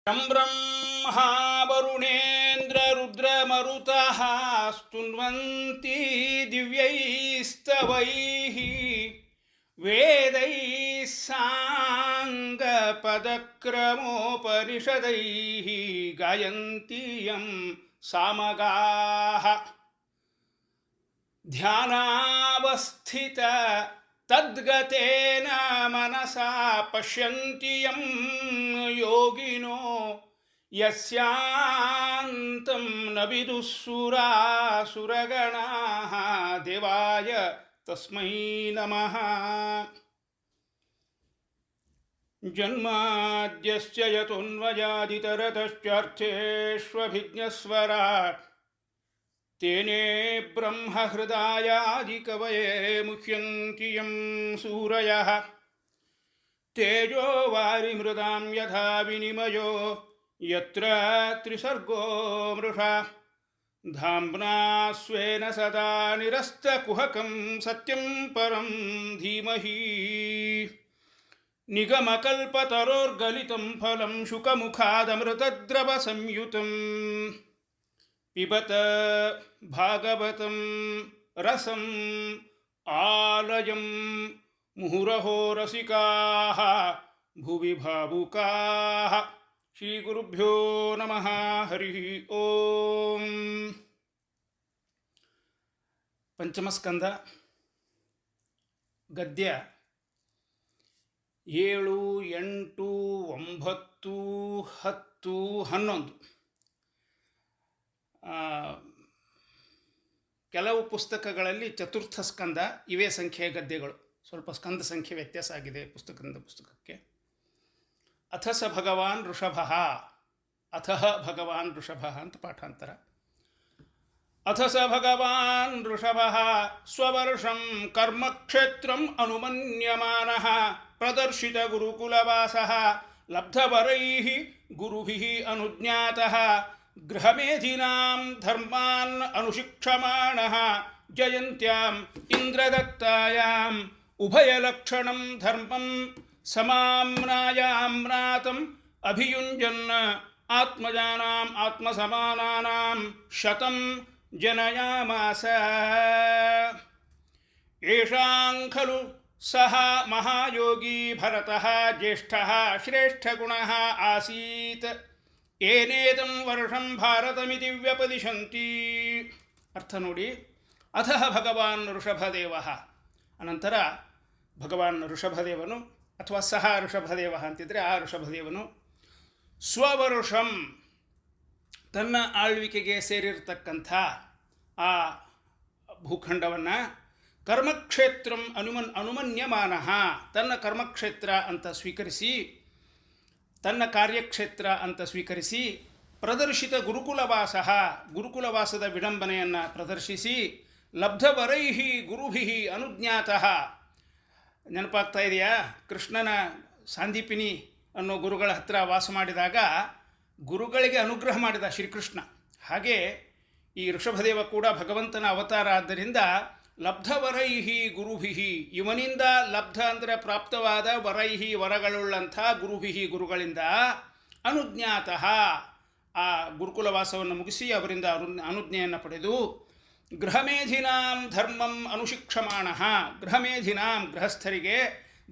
ಶಂ ಬ್ರಹ್ಮ ವರುಣೇಂದ್ರರುದ್ರಮರುತಃ ಸ್ತುನ್ವಂತಿ ದಿವ್ಯೈಸ್ತವೈಃ ವೇದೈಃ ಸಾಂಗಪದಕ್ರಮೋಪನಿಷದೈಃ ಗಾಯಂತಿ M ಸಾಮಗಾಃ ಧ್ಯಾನಾವಸ್ಥಿತ ತದ್ಗತೇನ ಮನಸಾ ಪಶ್ಯಂತಿ M ಯೋಗಿನೋ ಯಸ್ಯಾಂತಂ ನ ವಿದುಃಸುರಾಸುರಗಣಾಃ ದೇವಾಯ ತಸ್ಮೈ ನಮಃ. ಜನ್ಮಾದ್ಯಸ್ಯ ಯತೋನ್ವಯಾದಿತರತಶ್ಚಾರ್ಥೇಷ್ವಭಿಜ್ಞಸ್ವರಾಟ್ ತೇನೇ ಬ್ರಹ್ಮಹೃದಯಾದಿಕವಯೇ ಮುಹ್ಯಂತಿ ಯಂ ಸೂರಯಃ ತೇಜೋ ವಾರಿಮೃದಾಂ ಯಥಾ ವಿನಿಮಯೋ ಯತ್ರ ತ್ರಿಸರ್ಗೋ ಮೃಷಾ ಧಾಮ್ನಾ ಸ್ವೇನ ಸದಾ ನಿರಸ್ತಕುಹಕಂ ಸತ್ಯಂ ಪರಂ ಧೀಮಹಿ. ನಿಗಮಕಲ್ಪತರೋರ್ಗಲಿತಂ ಫಲಂ ಶುಕಮುಖಾದಮೃತದ್ರವ ಸಂಯುತಂ ಪಿಬತ ಭಾಗವತಂ ರಸಂ ಆಲಯಂ ಮುಹುರಹೋ ರಸಿಕಾಃ ಭುವಿ ಭಾವುಕಾಃ. ಶ್ರೀ ಗುರುಭ್ಯೋ ನಮಃ. ಹರಿ ಓಂ. ಪಂಚಮಸ್ಕಂದ ಗದ್ಯ 7, 8, 9, 10, 11. ಕೆಲವು ಪುಸ್ತಕಗಳಲ್ಲಿ ಚತುರ್ಥ ಸ್ಕಂದ ಇವೇ ಸಂಖ್ಯೆಯ ಗದ್ಯಗಳು. ಸ್ವಲ್ಪ ಸ್ಕಂದ ಸಂಖ್ಯೆ ವ್ಯತ್ಯಾಸ ಆಗಿದೆ ಪುಸ್ತಕದಿಂದ ಪುಸ್ತಕಕ್ಕೆ. ಅಥ ಸ ಭಗವಾನ್ ಋಷಭ, ಅಥಃ ಭಗವಾನ್ ಋಷಭ ಅಂತ ಪಾಠಾಂತರ. ಅಥ ಸ ಭಗವಾನ್ ಋಷಭ ಸ್ವವರ್ಷಂ ಕರ್ಮಕ್ಷೇತ್ರಂ ಅನುಮನ್ಯಮಾನಃ ಪ್ರದರ್ಶಿತ ಗುರುಕುಲವಾಸಃ ಲಬ್ಧವರೈಃ ಗುರುಭಿಃ ಅನುಜ್ಞಾತಃ ಗೃಹಮೇಧಿನಾಂ ಧರ್ಮಾನ್ ಅನುಶಿಕ್ಷಮಾಣಃ ಜಯಂತ್ಯಾಂ ಇಂದ್ರದತ್ತಾಯಾಂ ಉಭಯಲಕ್ಷಣಂ ಧರ್ಮಂ ಸಮಾಮ್ನಾಯಾಮ್ನಾತಂ ಅಭಿಯುಂಜನ್ ಆತ್ಮಜಾನಾಂ ಆತ್ಮಸಮಾನಾನಾಂ ಶತಂ ಜನಯಾಮಾಸ. ಯೇಷಾಂ ಖಲು ಸಹ ಮಹಾಯೋಗಿ ಭರತಃ ಜ್ಯೇಷ್ಠಃ ಶ್ರೇಷ್ಠಗುಣಃ ಆಸೀತ್ ಏನೇದಂ ವರ್ಷಂ ಭಾರತಮಿತಿ ವ್ಯಪದಿಶಂತಿ. ಅರ್ಥ ನೋಡಿ. ಅಥಃ ಭಗವಾನ್ ಋಷಭದೇವ, ಅನಂತರ ಭಗವಾನ್ ಋಷಭದೇವನು ಅಥವಾ ಸಹ ಋಷಭದೇವ ಅಂತಿದ್ರೆ ಆ ಋಷಭದೇವನು ಸ್ವವರುಷಂ ತನ್ನ ಆಳ್ವಿಕೆಗೆ ಸೇರಿರ್ತಕ್ಕಂಥ ಆ ಭೂಖಂಡವನ್ನು ಕರ್ಮಕ್ಷೇತ್ರಂ ಅನುಮನ್ಯಮಾನಃ ತನ್ನ ಕರ್ಮಕ್ಷೇತ್ರ ಅಂತ ಸ್ವೀಕರಿಸಿ, ತನ್ನ ಕಾರ್ಯಕ್ಷೇತ್ರ ಅಂತ ಸ್ವೀಕರಿಸಿ, ಪ್ರದರ್ಶಿತ ಗುರುಕುಲವಾಸ ಗುರುಕುಲವಾಸದ ವಿಡಂಬನೆಯನ್ನು ಪ್ರದರ್ಶಿಸಿ, ಲಬ್ಧವರೈಃ ಗುರುಭಿಃ ಅನುಜ್ಞಾತಃ. ನೆನಪಾಗ್ತಾ ಇದೆಯಾ? ಕೃಷ್ಣನ ಸಾಂದೀಪಿನಿ ಅನ್ನೋ ಗುರುಗಳ ಹತ್ರ ವಾಸ ಮಾಡಿದಾಗ ಗುರುಗಳಿಗೆ ಅನುಗ್ರಹ ಮಾಡಿದ ಶ್ರೀಕೃಷ್ಣ. ಹಾಗೆ ಈ ಋಷಭದೇವ ಕೂಡ ಭಗವಂತನ ಅವತಾರ. ಆದ್ದರಿಂದ ಲಬ್ಧವರೈಃ ಗುರುಭಿಃ, ಇವನಿಂದ ಲಬ್ಧ ಅಂದರೆ ಪ್ರಾಪ್ತವಾದ ವರೈಃ ವರಗಳುಳ್ಳಂಥ ಗುರುಭಿಃ ಗುರುಗಳಿಂದ ಅನುಜ್ಞಾತಃ ಆ ಗುರುಕುಲವಾಸವನ್ನು ಮುಗಿಸಿ ಅವರಿಂದ ಅನುಜ್ಞೆಯನ್ನು ಪಡೆದು ಗೃಹಮೇಧಿನಾಂ ಧರ್ಮಂ ಅನುಶಿಕ್ಷಮಾಣಃ, ಗೃಹಮೇಧಿನಾಂ ಗೃಹಸ್ಥರಿಗೆ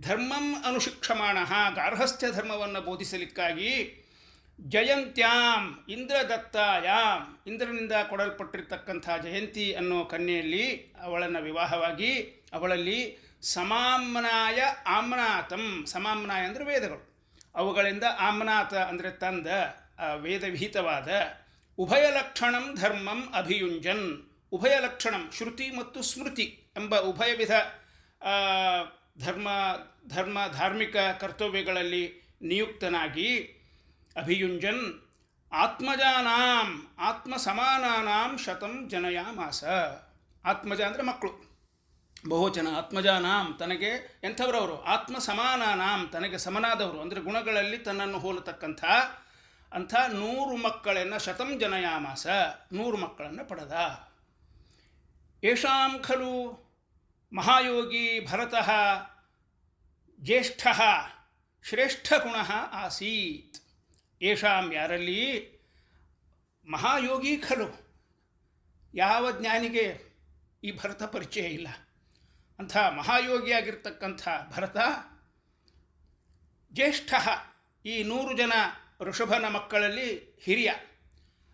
ಧರ್ಮಂ ಅನುಶಿಕ್ಷಮಾಣಃ ಗಾರ್ಹಸ್ಥ್ಯ ಧರ್ಮವನ್ನು ಬೋಧಿಸಲಿಕ್ಕಾಗಿ ಜಯಂತ್ಯಾಂ ಇಂದ್ರದತ್ತಾಯಾಂ ಇಂದ್ರನಿಂದ ಕೊಡಲ್ಪಟ್ಟಿರ್ತಕ್ಕಂಥ ಜಯಂತಿ ಅನ್ನೋ ಕನ್ಯೆಯಲ್ಲಿ ಅವಳನ್ನು ವಿವಾಹವಾಗಿ ಅವಳಲ್ಲಿ ಸಮಾಮ್ನಾಯ ಆಮ್ನಾತಂ, ಸಮಾಮ್ನಾಯ ಅಂದರೆ ವೇದಗಳು, ಅವುಗಳಿಂದ ಆಮ್ನಾತ ಅಂದರೆ ತಂದ ವೇದವಿಹಿತವಾದ ಉಭಯಲಕ್ಷಣಂ ಧರ್ಮಂ ಅಭಿಯುಂಜನ್, ಉಭಯಲಕ್ಷಣಂ ಶ್ರುತಿ ಮತ್ತು ಸ್ಮೃತಿ ಎಂಬ ಉಭಯ ವಿಧ ಧಾರ್ಮಿಕ ಕರ್ತವ್ಯಗಳಲ್ಲಿ ನಿಯುಕ್ತನಾಗಿ ಅಭಿಯುಂಜನ್ ಆತ್ಮಜಾನಾಂ ಆತ್ಮಸಮಾನಾನಾಂ ಶತಂ ಜನಯಾಮಾಸ. ಆತ್ಮಜ ಅಂದರೆ ಮಕ್ಕಳು, ಬಹುವಚನ. ಆತ್ಮಜಾನಾಂ ತನಗೆ ಎಂಥವರವರು? ಆತ್ಮಸಮಾನಾನಾಂ ತನಗೆ ಸಮನಾದವರು ಅಂದರೆ ಗುಣಗಳಲ್ಲಿ ತನ್ನನ್ನು ಹೋಲತಕ್ಕಂಥ ಅಂಥ 100 ಮಕ್ಕಳನ್ನು ಶತಂ ಜನಯಾಮಾಸ 100 ಮಕ್ಕಳನ್ನು ಪಡೆದ. ಯೇಷಾಂ ಖಲು ಮಹಾಯೋಗಿ ಭರತಃ ಜ್ಯೇಷ್ಠ ಶ್ರೇಷ್ಠಗುಣ ಆಸೀತ್. ಯೇಷಾಂ ಯಾರಲ್ಲಿ ಮಹಾಯೋಗಿ ಖಲು, ಯಾವ ಜ್ಞಾನಿಗೆ ಈ ಭರತ ಪರಿಚಯ ಇಲ್ಲ, ಅಂಥ ಮಹಾಯೋಗಿಯಾಗಿರ್ತಕ್ಕಂಥ ಭರತ ಜ್ಯೇಷ್ಠ, ಈ 100 ಜನ ಋಷಭನ ಮಕ್ಕಳಲ್ಲಿ ಹಿರಿಯ,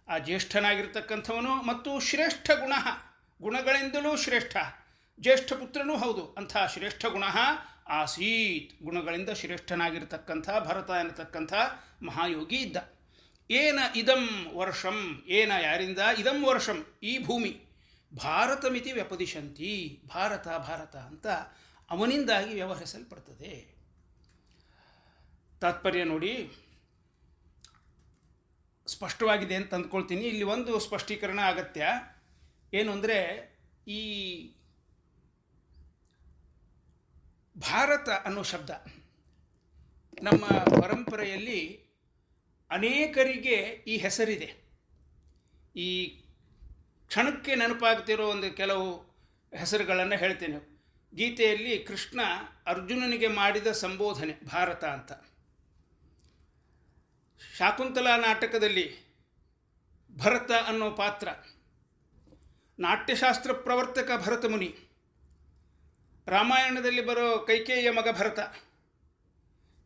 ಆ ಜ್ಯೇಷ್ಠನಾಗಿರ್ತಕ್ಕಂಥವನು ಮತ್ತು ಶ್ರೇಷ್ಠ ಗುಣಗಳಿಂದಲೂ ಶ್ರೇಷ್ಠ, ಜ್ಯೇಷ್ಠ ಪುತ್ರನೂ ಹೌದು, ಅಂಥ ಶ್ರೇಷ್ಠ ಗುಣ ಆಸೀತ್, ಗುಣಗಳಿಂದ ಶ್ರೇಷ್ಠನಾಗಿರ್ತಕ್ಕಂಥ ಭರತ ಎನ್ನತಕ್ಕಂಥ ಮಹಾಯೋಗಿ ಇದ್ದ. ಏನ ಇದಂ ವರ್ಷಂ, ಏನ ಯಾರಿಂದ, ಇದಂ ವರ್ಷಂ ಈ ಭೂಮಿ, ಭಾರತಮಿತಿ ವ್ಯಪದಿಶಂತಿ, ಭಾರತ ಭಾರತ ಅಂತ ಅವನಿಂದಾಗಿ ವ್ಯವಹರಿಸಲ್ಪಡ್ತದೆ. ತಾತ್ಪರ್ಯ ನೋಡಿ, ಸ್ಪಷ್ಟವಾಗಿದೆ ಅಂತ ಅಂದ್ಕೊಳ್ತೀನಿ. ಇಲ್ಲಿ ಒಂದು ಸ್ಪಷ್ಟೀಕರಣ ಅಗತ್ಯ. ಏನು ಅಂದರೆ, ಈ ಭಾರತ ಅನ್ನೋ ಶಬ್ದ ನಮ್ಮ ಪರಂಪರೆಯಲ್ಲಿ ಅನೇಕರಿಗೆ ಈ ಹೆಸರಿದೆ. ಈ ಕ್ಷಣಕ್ಕೆ ನೆನಪಾಗ್ತಿರೋ ಒಂದು ಕೆಲವು ಹೆಸರುಗಳನ್ನು ಹೇಳ್ತೇನೆ. ಗೀತೆಯಲ್ಲಿ ಕೃಷ್ಣ ಅರ್ಜುನನಿಗೆ ಮಾಡಿದ ಸಂಬೋಧನೆ ಭಾರತ ಅಂತ. ಶಾಕುಂತಲಾ ನಾಟಕದಲ್ಲಿ ಭರತ ಅನ್ನೋ ಪಾತ್ರ, ನಾಟ್ಯಶಾಸ್ತ್ರ ಪ್ರವರ್ತಕ ಭರತ ಮುನಿ, ರಾಮಾಯಣದಲ್ಲಿ ಬರೋ ಕೈಕೇಯಿಯ ಮಗ ಭರತ.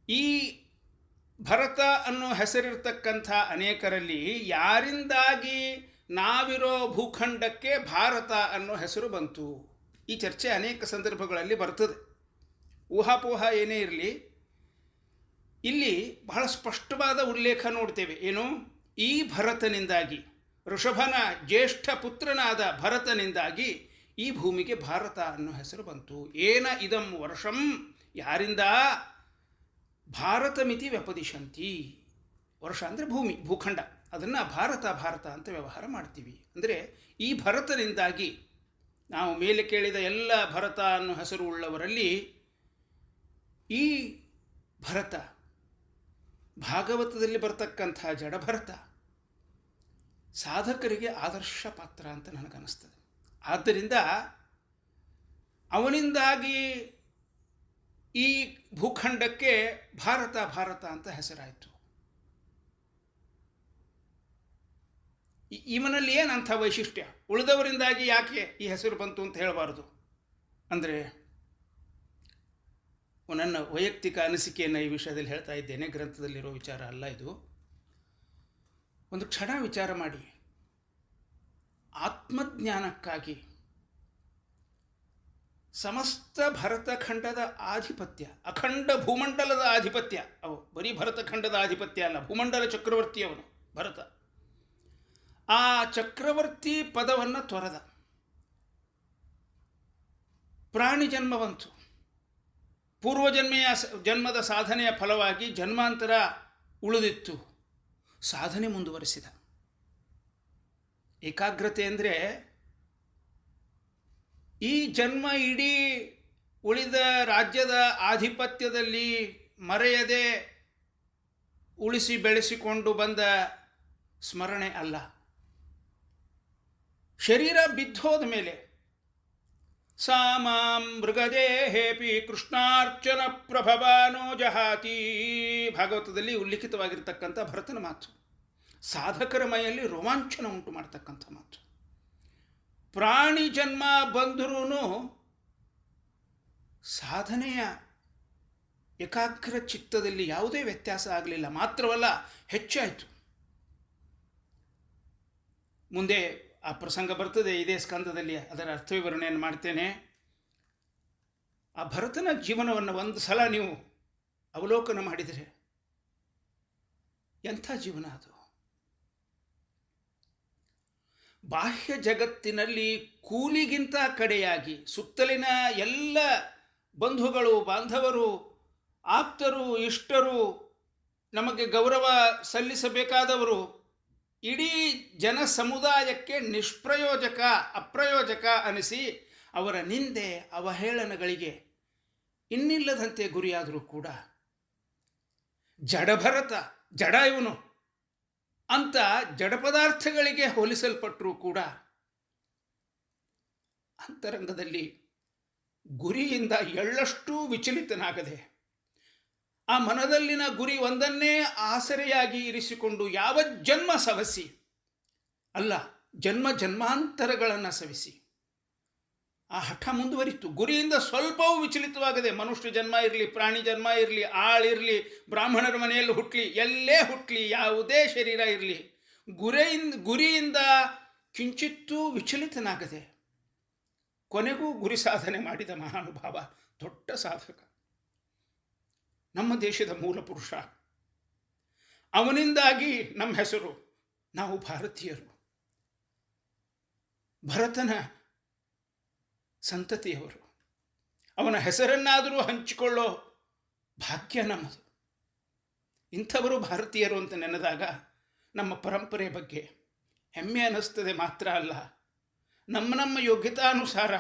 ಈ ಭರತ ಅನ್ನೋ ಹೆಸರಿರ್ತಕ್ಕಂಥ ಅನೇಕರಲ್ಲಿ ಯಾರಿಂದಾಗಿ ನಾವಿರೋ ಭೂಖಂಡಕ್ಕೆ ಭಾರತ ಅನ್ನೋ ಹೆಸರು ಬಂತು, ಈ ಚರ್ಚೆ ಅನೇಕ ಸಂದರ್ಭಗಳಲ್ಲಿ ಬರ್ತದೆ. ಊಹಾಪೋಹ ಏನೇ ಇರಲಿ, ಇಲ್ಲಿ ಬಹಳ ಸ್ಪಷ್ಟವಾದ ಉಲ್ಲೇಖ ನೋಡ್ತೇವೆ. ಏನು, ಈ ಭರತನಿಂದಾಗಿ, ಋಷಭನ ಜ್ಯೇಷ್ಠ ಪುತ್ರನಾದ ಭರತನಿಂದಾಗಿ ಈ ಭೂಮಿಗೆ ಭಾರತ ಅನ್ನೋ ಹೆಸರು ಬಂತು. ಏನ ಇದಂ ವರ್ಷಂ, ಯಾರಿಂದ, ಭಾರತಮಿತಿ ವ್ಯಪದಿಶಂತಿ, ವರ್ಷ ಅಂದರೆ ಭೂಮಿ, ಭೂಖಂಡ, ಅದನ್ನು ಭಾರತ ಭಾರತ ಅಂತ ವ್ಯವಹಾರ ಮಾಡ್ತೀವಿ. ಅಂದರೆ ಈ ಭರತನಿಂದಾಗಿ, ನಾವು ಮೇಲೆ ಕೇಳಿದ ಎಲ್ಲ ಭರತ ಅನ್ನೋ ಹೆಸರು ಉಳ್ಳವರಲ್ಲಿ ಈ ಭರತ, ಭಾಗವತದಲ್ಲಿ ಬರ್ತಕ್ಕಂಥ ಜಡಭರತ ಸಾಧಕರಿಗೆ ಆದರ್ಶ ಪಾತ್ರ ಅಂತ ನನಗನ್ನಿಸ್ತದೆ. ಆದ್ದರಿಂದ ಅವನಿಂದಾಗಿ ಈ ಭೂಖಂಡಕ್ಕೆ ಭಾರತ ಭಾರತ ಅಂತ ಹೆಸರಾಯಿತು. ಇವನಲ್ಲಿ ಏನಂಥ ವೈಶಿಷ್ಟ್ಯ, ಉಳಿದವರಿಂದಾಗಿ ಯಾಕೆ ಈ ಹೆಸರು ಬಂತು ಅಂತ ಹೇಳಬಾರದು ಅಂದರೆ, ನನ್ನ ವೈಯಕ್ತಿಕ ಅನಿಸಿಕೆಯನ್ನು ಈ ವಿಷಯದಲ್ಲಿ ಹೇಳ್ತಾ ಇದ್ದೇನೆ, ಗ್ರಂಥದಲ್ಲಿರೋ ವಿಚಾರ ಅಲ್ಲ ಇದು. ಒಂದು ಕ್ಷಣ ವಿಚಾರ ಮಾಡಿ, ಆತ್ಮಜ್ಞಾನಕ್ಕಾಗಿ ಸಮಸ್ತ ಭರತಖಂಡದ ಆಧಿಪತ್ಯ, ಅಖಂಡ ಭೂಮಂಡಲದ ಆಧಿಪತ್ಯ, ಅವು ಬರೀ ಭರತಖಂಡದ ಆಧಿಪತ್ಯ ಅಲ್ಲ, ಭೂಮಂಡಲ ಚಕ್ರವರ್ತಿಯವನು ಭರತ. ಆ ಚಕ್ರವರ್ತಿ ಪದವನ್ನು ತೊರೆದ, ಪ್ರಾಣಿ ಜನ್ಮ ಬಂತು. ಜನ್ಮದ ಸಾಧನೆಯ ಫಲವಾಗಿ ಜನ್ಮಾಂತರ ಉಳಿದಿತ್ತು, ಸಾಧನೆ ಮುಂದುವರಿಸಿದ. ಏಕಾಗ್ರತೆ ಅಂದರೆ ಈ ಜನ್ಮ ಇಡೀ ಉಳಿದ ರಾಜ್ಯದ ಆಧಿಪತ್ಯದಲ್ಲಿ ಮರೆಯದೆ ಉಳಿಸಿ ಬೆಳೆಸಿಕೊಂಡು ಬಂದ ಸ್ಮರಣೆ ಅಲ್ಲ. ಶರೀರ ಬಿದ್ದೋದ ಮೇಲೆ ಸಾಮಾಂ ಮೃಗದೇಹೇಪಿ ಕೃಷ್ಣಾರ್ಚನ ಪ್ರಭವಾನೋ ಜಹಾತಿ, ಭಾಗವತದಲ್ಲಿ ಉಲ್ಲಿಖಿತವಾಗಿರ್ತಕ್ಕಂಥ ಭರತನ ಮಾತು, ಸಾಧಕರ ಮೈಯಲ್ಲಿ ರೋಮಾಂಚನ ಉಂಟು ಮಾಡ್ತಕ್ಕಂಥ ಮಾತು. ಪ್ರಾಣಿ ಜನ್ಮ ಬಂದರೂ ಸಾಧನೆಯ ಏಕಾಗ್ರ ಚಿತ್ತದಲ್ಲಿ ಯಾವುದೇ ವ್ಯತ್ಯಾಸ ಆಗಲಿಲ್ಲ, ಮಾತ್ರವಲ್ಲ ಹೆಚ್ಚಾಯಿತು. ಮುಂದೆ ಆ ಪ್ರಸಂಗ ಬರ್ತದೆ ಇದೇ ಸ್ಕಂದದಲ್ಲಿ, ಅದರ ಅರ್ಥ ವಿವರಣೆಯನ್ನು ಮಾಡ್ತೇನೆ. ಆ ಭರತನ ಜೀವನವನ್ನು ಒಂದು ಸಲ ನೀವು ಅವಲೋಕನ ಮಾಡಿದರೆ ಎಂಥ ಜೀವನ ಅದು. ಬಾಹ್ಯ ಜಗತ್ತಿನಲ್ಲಿ ಕೂಲಿಗಿಂತ ಕಡೆಯಾಗಿ ಸುತ್ತಲಿನ ಎಲ್ಲ ಬಂಧುಗಳು ಬಾಂಧವರು, ಆಪ್ತರು, ಇಷ್ಟರು, ನಮಗೆ ಗೌರವ ಸಲ್ಲಿಸಬೇಕಾದವರು, ಇಡೀ ಜನ ಸಮುದಾಯಕ್ಕೆ ನಿಷ್ಪ್ರಯೋಜಕ, ಅಪ್ರಯೋಜಕ ಅನಿಸಿ ಅವರ ನಿಂದೆ ಅವಹೇಳನಗಳಿಗೆ ಇನ್ನಿಲ್ಲದಂತೆ ಗುರಿಯಾದರೂ ಕೂಡ ಜಡಭರತ, ಜಡ ಇವನು ಅಂತ ಜಡ ಪದಾರ್ಥಗಳಿಗೆ ಹೋಲಿಸಲ್ಪಟ್ಟರೂ ಕೂಡ ಅಂತರಂಗದಲ್ಲಿ ಗುರಿಯಿಂದ ಎಳ್ಳಷ್ಟೂ ವಿಚಲಿತನಾಗದೆ ಆ ಮನದಲ್ಲಿನ ಗುರಿ ಒಂದನ್ನೇ ಆಸರೆಯಾಗಿ ಇರಿಸಿಕೊಂಡು ಯಾವ ಜನ್ಮ ಸವಸಿ ಅಲ್ಲ, ಜನ್ಮ ಜನ್ಮಾಂತರಗಳನ್ನು ಸವಿಸಿ ಆ ಹಠ ಮುಂದುವರಿತು. ಗುರಿಯಿಂದ ಸ್ವಲ್ಪವೂ ವಿಚಲಿತವಾಗದೆ, ಮನುಷ್ಯ ಜನ್ಮ ಇರಲಿ, ಪ್ರಾಣಿ ಜನ್ಮ ಇರಲಿ, ಆಳಿರಲಿ, ಬ್ರಾಹ್ಮಣರ ಮನೆಯಲ್ಲಿ ಹುಟ್ಟಲಿ, ಎಲ್ಲೇ ಹುಟ್ಟಲಿ, ಯಾವುದೇ ಶರೀರ ಇರಲಿ, ಗುರಿಯಿಂದ ಕಿಂಚಿತ್ತೂ ವಿಚಲಿತನಾಗದೆ ಕೊನೆಗೂ ಗುರಿ ಸಾಧನೆ ಮಾಡಿದ ಮಹಾನುಭಾವ, ದೊಡ್ಡ ಸಾಧಕ, ನಮ್ಮ ದೇಶದ ಮೂಲ ಪುರುಷ. ಅವನಿಂದಾಗಿ ನಮ್ಮ ಹೆಸರು, ನಾವು ಭಾರತೀಯರು, ಭರತನ ಸಂತತಿಯವರು. ಅವನ ಹೆಸರನ್ನಾದರೂ ಹಂಚಿಕೊಳ್ಳೋ ಭಾಗ್ಯ ನಮ್ಮದು. ಇಂಥವರು ಭಾರತೀಯರು ಅಂತ ನೆನೆದಾಗ ನಮ್ಮ ಪರಂಪರೆ ಬಗ್ಗೆ ಹೆಮ್ಮೆ ಅನ್ನಿಸ್ತದೆ. ಮಾತ್ರ ಅಲ್ಲ, ನಮ್ಮ ಯೋಗ್ಯತಾನುಸಾರ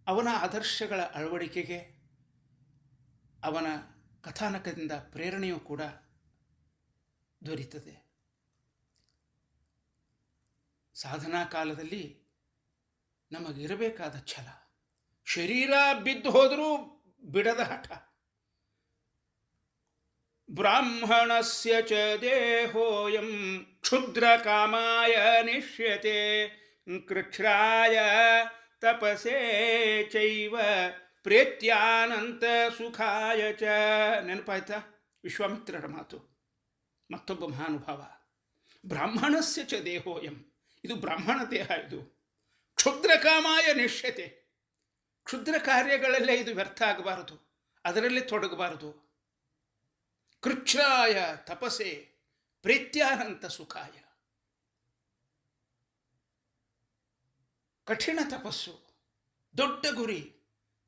ಅವನ ಆದರ್ಶಗಳ ಅಳವಡಿಕೆಗೆ ಅವನ ಕಥಾನಕದಿಂದ ಪ್ರೇರಣೆಯೂ ಕೂಡ ದೊರೀತದೆ. ಸಾಧನಾ ಕಾಲದಲ್ಲಿ ನಮಗಿರಬೇಕಾದ ಛಲ, ಶರೀರ ಬಿದ್ದು ಹೋದರೂ ಬಿಡದ ಹಠ. ಬ್ರಾಹ್ಮಣಸ್ಯ ಚ ದೇಹೋಯಂ ಕ್ಷುದ್ರ ಕಾಮಾಯ ನಿಶ್ಯತೆ ಕೃಚ್ಛ್ರಾಯ ತಪಸೇ ಚೈವ ಪ್ರೇತ್ಯಾನಂತ ಸುಖಾಯ ಚ. ನೆನಪಾಯ್ತಾ ವಿಶ್ವಾಮಿತ್ರರ ಮಾತು? ಮತ್ತೊಬ್ಬ ಮಹಾನುಭಾವ, ಬ್ರಾಹ್ಮಣಸ್ಯ ಚ ದೇಹೋಯಂ, ಇದು ಬ್ರಾಹ್ಮಣ ದೇಹ, ಇದು ಕ್ಷುದ್ರ ಕಾಮಾಯ ನಿಶ್ಯತೆ, ಕ್ಷುದ್ರ ಕಾರ್ಯಗಳಲ್ಲೇ ಇದು ವ್ಯರ್ಥ ಆಗಬಾರದು, ಅದರಲ್ಲಿ ತೊಡಗಬಾರದು. ಕೃಚ್ಛ್ರಾಯ ತಪಸೆ ಪ್ರೀತ್ಯಾನಂತ ಸುಖಾಯ, ಕಠಿಣ ತಪಸ್ಸು, ದೊಡ್ಡ ಗುರಿ.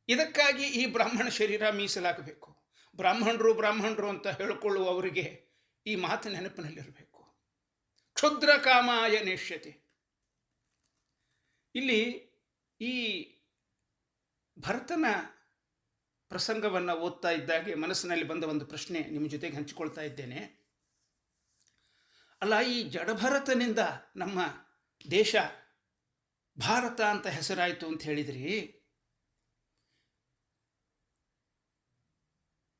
ಇದಕ್ಕಾಗಿ ಈ ಬ್ರಾಹ್ಮಣ ಶರೀರ ಮೀಸಲಾಗಬೇಕು. ಬ್ರಾಹ್ಮಣರು ಅಂತ ಹೇಳಿಕೊಳ್ಳುವವರಿಗೆ ಈ ಮಾತು ನೆನಪಿನಲ್ಲಿರಬೇಕು. ಕ್ಷುದ್ರ ಕಾಮಾಯ ನಿಶ್ಯತೆ. ಇಲ್ಲಿ ಈ ಭರತನ ಪ್ರಸಂಗವನ್ನು ಓದ್ತಾ ಇದ್ದಾಗೆ ಮನಸ್ಸಿನಲ್ಲಿ ಬಂದ ಒಂದು ಪ್ರಶ್ನೆ ನಿಮ್ಮ ಜೊತೆಗೆ ಹಂಚಿಕೊಳ್ತಾ ಇದ್ದೇನೆ. ಅಲ್ಲ, ಈ ಜಡಭರತನಿಂದ ನಮ್ಮ ದೇಶ ಭಾರತ ಅಂತ ಹೆಸರಾಯಿತು ಅಂತ ಹೇಳಿದ್ರಿ.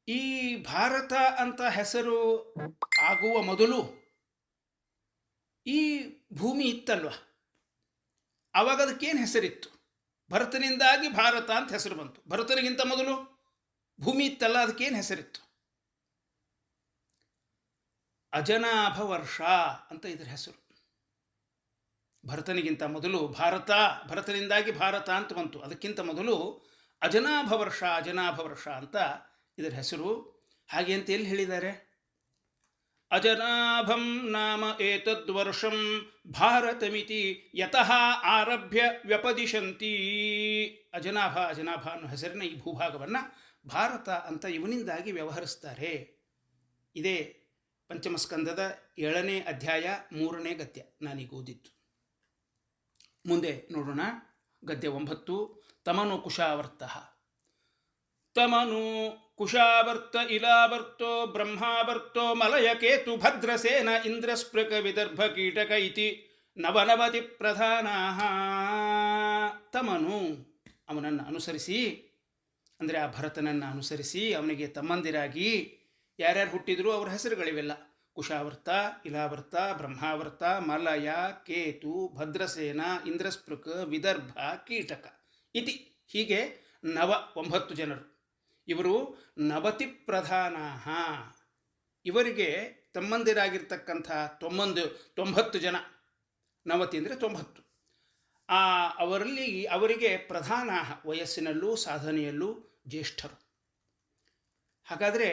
ಈ ಭಾರತ ಅಂತ ಹೆಸರು ಆಗುವ ಮೊದಲು ಈ ಭೂಮಿ ಇತ್ತಲ್ವ? ಆವಾಗ ಅದಕ್ಕೇನು ಹೆಸರಿತ್ತು? ಭರತನಿಂದಾಗಿ ಭಾರತ ಅಂತ ಹೆಸರು ಬಂತು. ಭರತನಿಗಿಂತ ಮೊದಲು ಭೂಮಿ ಇತ್ತಲ್ಲ, ಅದಕ್ಕೇನು ಹೆಸರಿತ್ತು? ಅಜನಾಭ ವರ್ಷ ಅಂತ ಇದರ ಹೆಸರು. ಭರತನಿಗಿಂತ ಮೊದಲು ಭರತನಿಂದಾಗಿ ಭಾರತ ಅಂತ ಬಂತು. ಅದಕ್ಕಿಂತ ಮೊದಲು ಅಜನಾಭ ವರ್ಷ ಅಂತ ಇದರ ಹೆಸರು. ಹಾಗೆ ಅಂತ ಎಲ್ಲಿ ಹೇಳಿದ್ದಾರೆ? ಅಜನಾಭಂ ನಾಮ ಏತದ್ವರ್ಷಂ ಭಾರತಮಿತಿ ಯತಃ ಆರಭ್ಯ ವ್ಯಪದಿಶಂತಿ. ಅಜನಾಭ ಅನ್ನೋ ಹೆಸರಿನ ಈ ಭೂಭಾಗವನ್ನು ಭಾರತ ಅಂತ ಇವನಿಂದಾಗಿ ವ್ಯವಹರಿಸ್ತಾರೆ. ಇದೇ ಪಂಚಮಸ್ಕಂದದ 7ನೇ ಅಧ್ಯಾಯ 3ನೇ ಗದ್ಯ ನಾನೀಗ ಓದಿತ್ತು. ಮುಂದೆ ನೋಡೋಣ. ಗದ್ಯ 9. ತಮನು ಕುಶಾವರ್ತ. ತಮನು ಕುಶಾವರ್ತ ಇಲಾವರ್ತೋ ಬ್ರಹ್ಮಾವರ್ತೋ ಮಲಯಕೇತು ಭದ್ರಸೇನ ಇಂದ್ರಸ್ಪೃಕ ವಿದರ್ಭ ಕೀಟಕ ಇತಿ ನವನವತಿ ಪ್ರಧಾನಾಃ. ತಮನು ಅವನನ್ನು ಅನುಸರಿಸಿ, ಅಂದರೆ ಆ ಭರತನನ್ನು ಅನುಸರಿಸಿ ಅವನಿಗೆ ತಮ್ಮಂದಿರಾಗಿ ಯಾರ್ಯಾರು ಹುಟ್ಟಿದ್ರು ಅವರ ಹೆಸರುಗಳಿವೆಲ್ಲ. ಕುಶಾವರ್ತ, ಇಲಾವರ್ತ, ಬ್ರಹ್ಮಾವರ್ತ, ಮಲಯ, ಕೇತು, ಭದ್ರಸೇನ, ಇಂದ್ರಸ್ಪೃಕ, ವಿದರ್ಭ, ಕೀಟಕ ಇತಿ. ಹೀಗೆ 9 ಜನರು. ಇವರು ನವತಿ ಪ್ರಧಾನಾಃ. ಇವರಿಗೆ ತಮ್ಮಂದಿರಾಗಿರ್ತಕ್ಕಂಥ 90 ಜನ. ನವತಿ ಅಂದರೆ 90. ಅವರಿಗೆ ಪ್ರಧಾನ, ವಯಸ್ಸಿನಲ್ಲೂ ಸಾಧನೆಯಲ್ಲೂ ಜ್ಯೇಷ್ಠರು. ಹಾಗಾದರೆ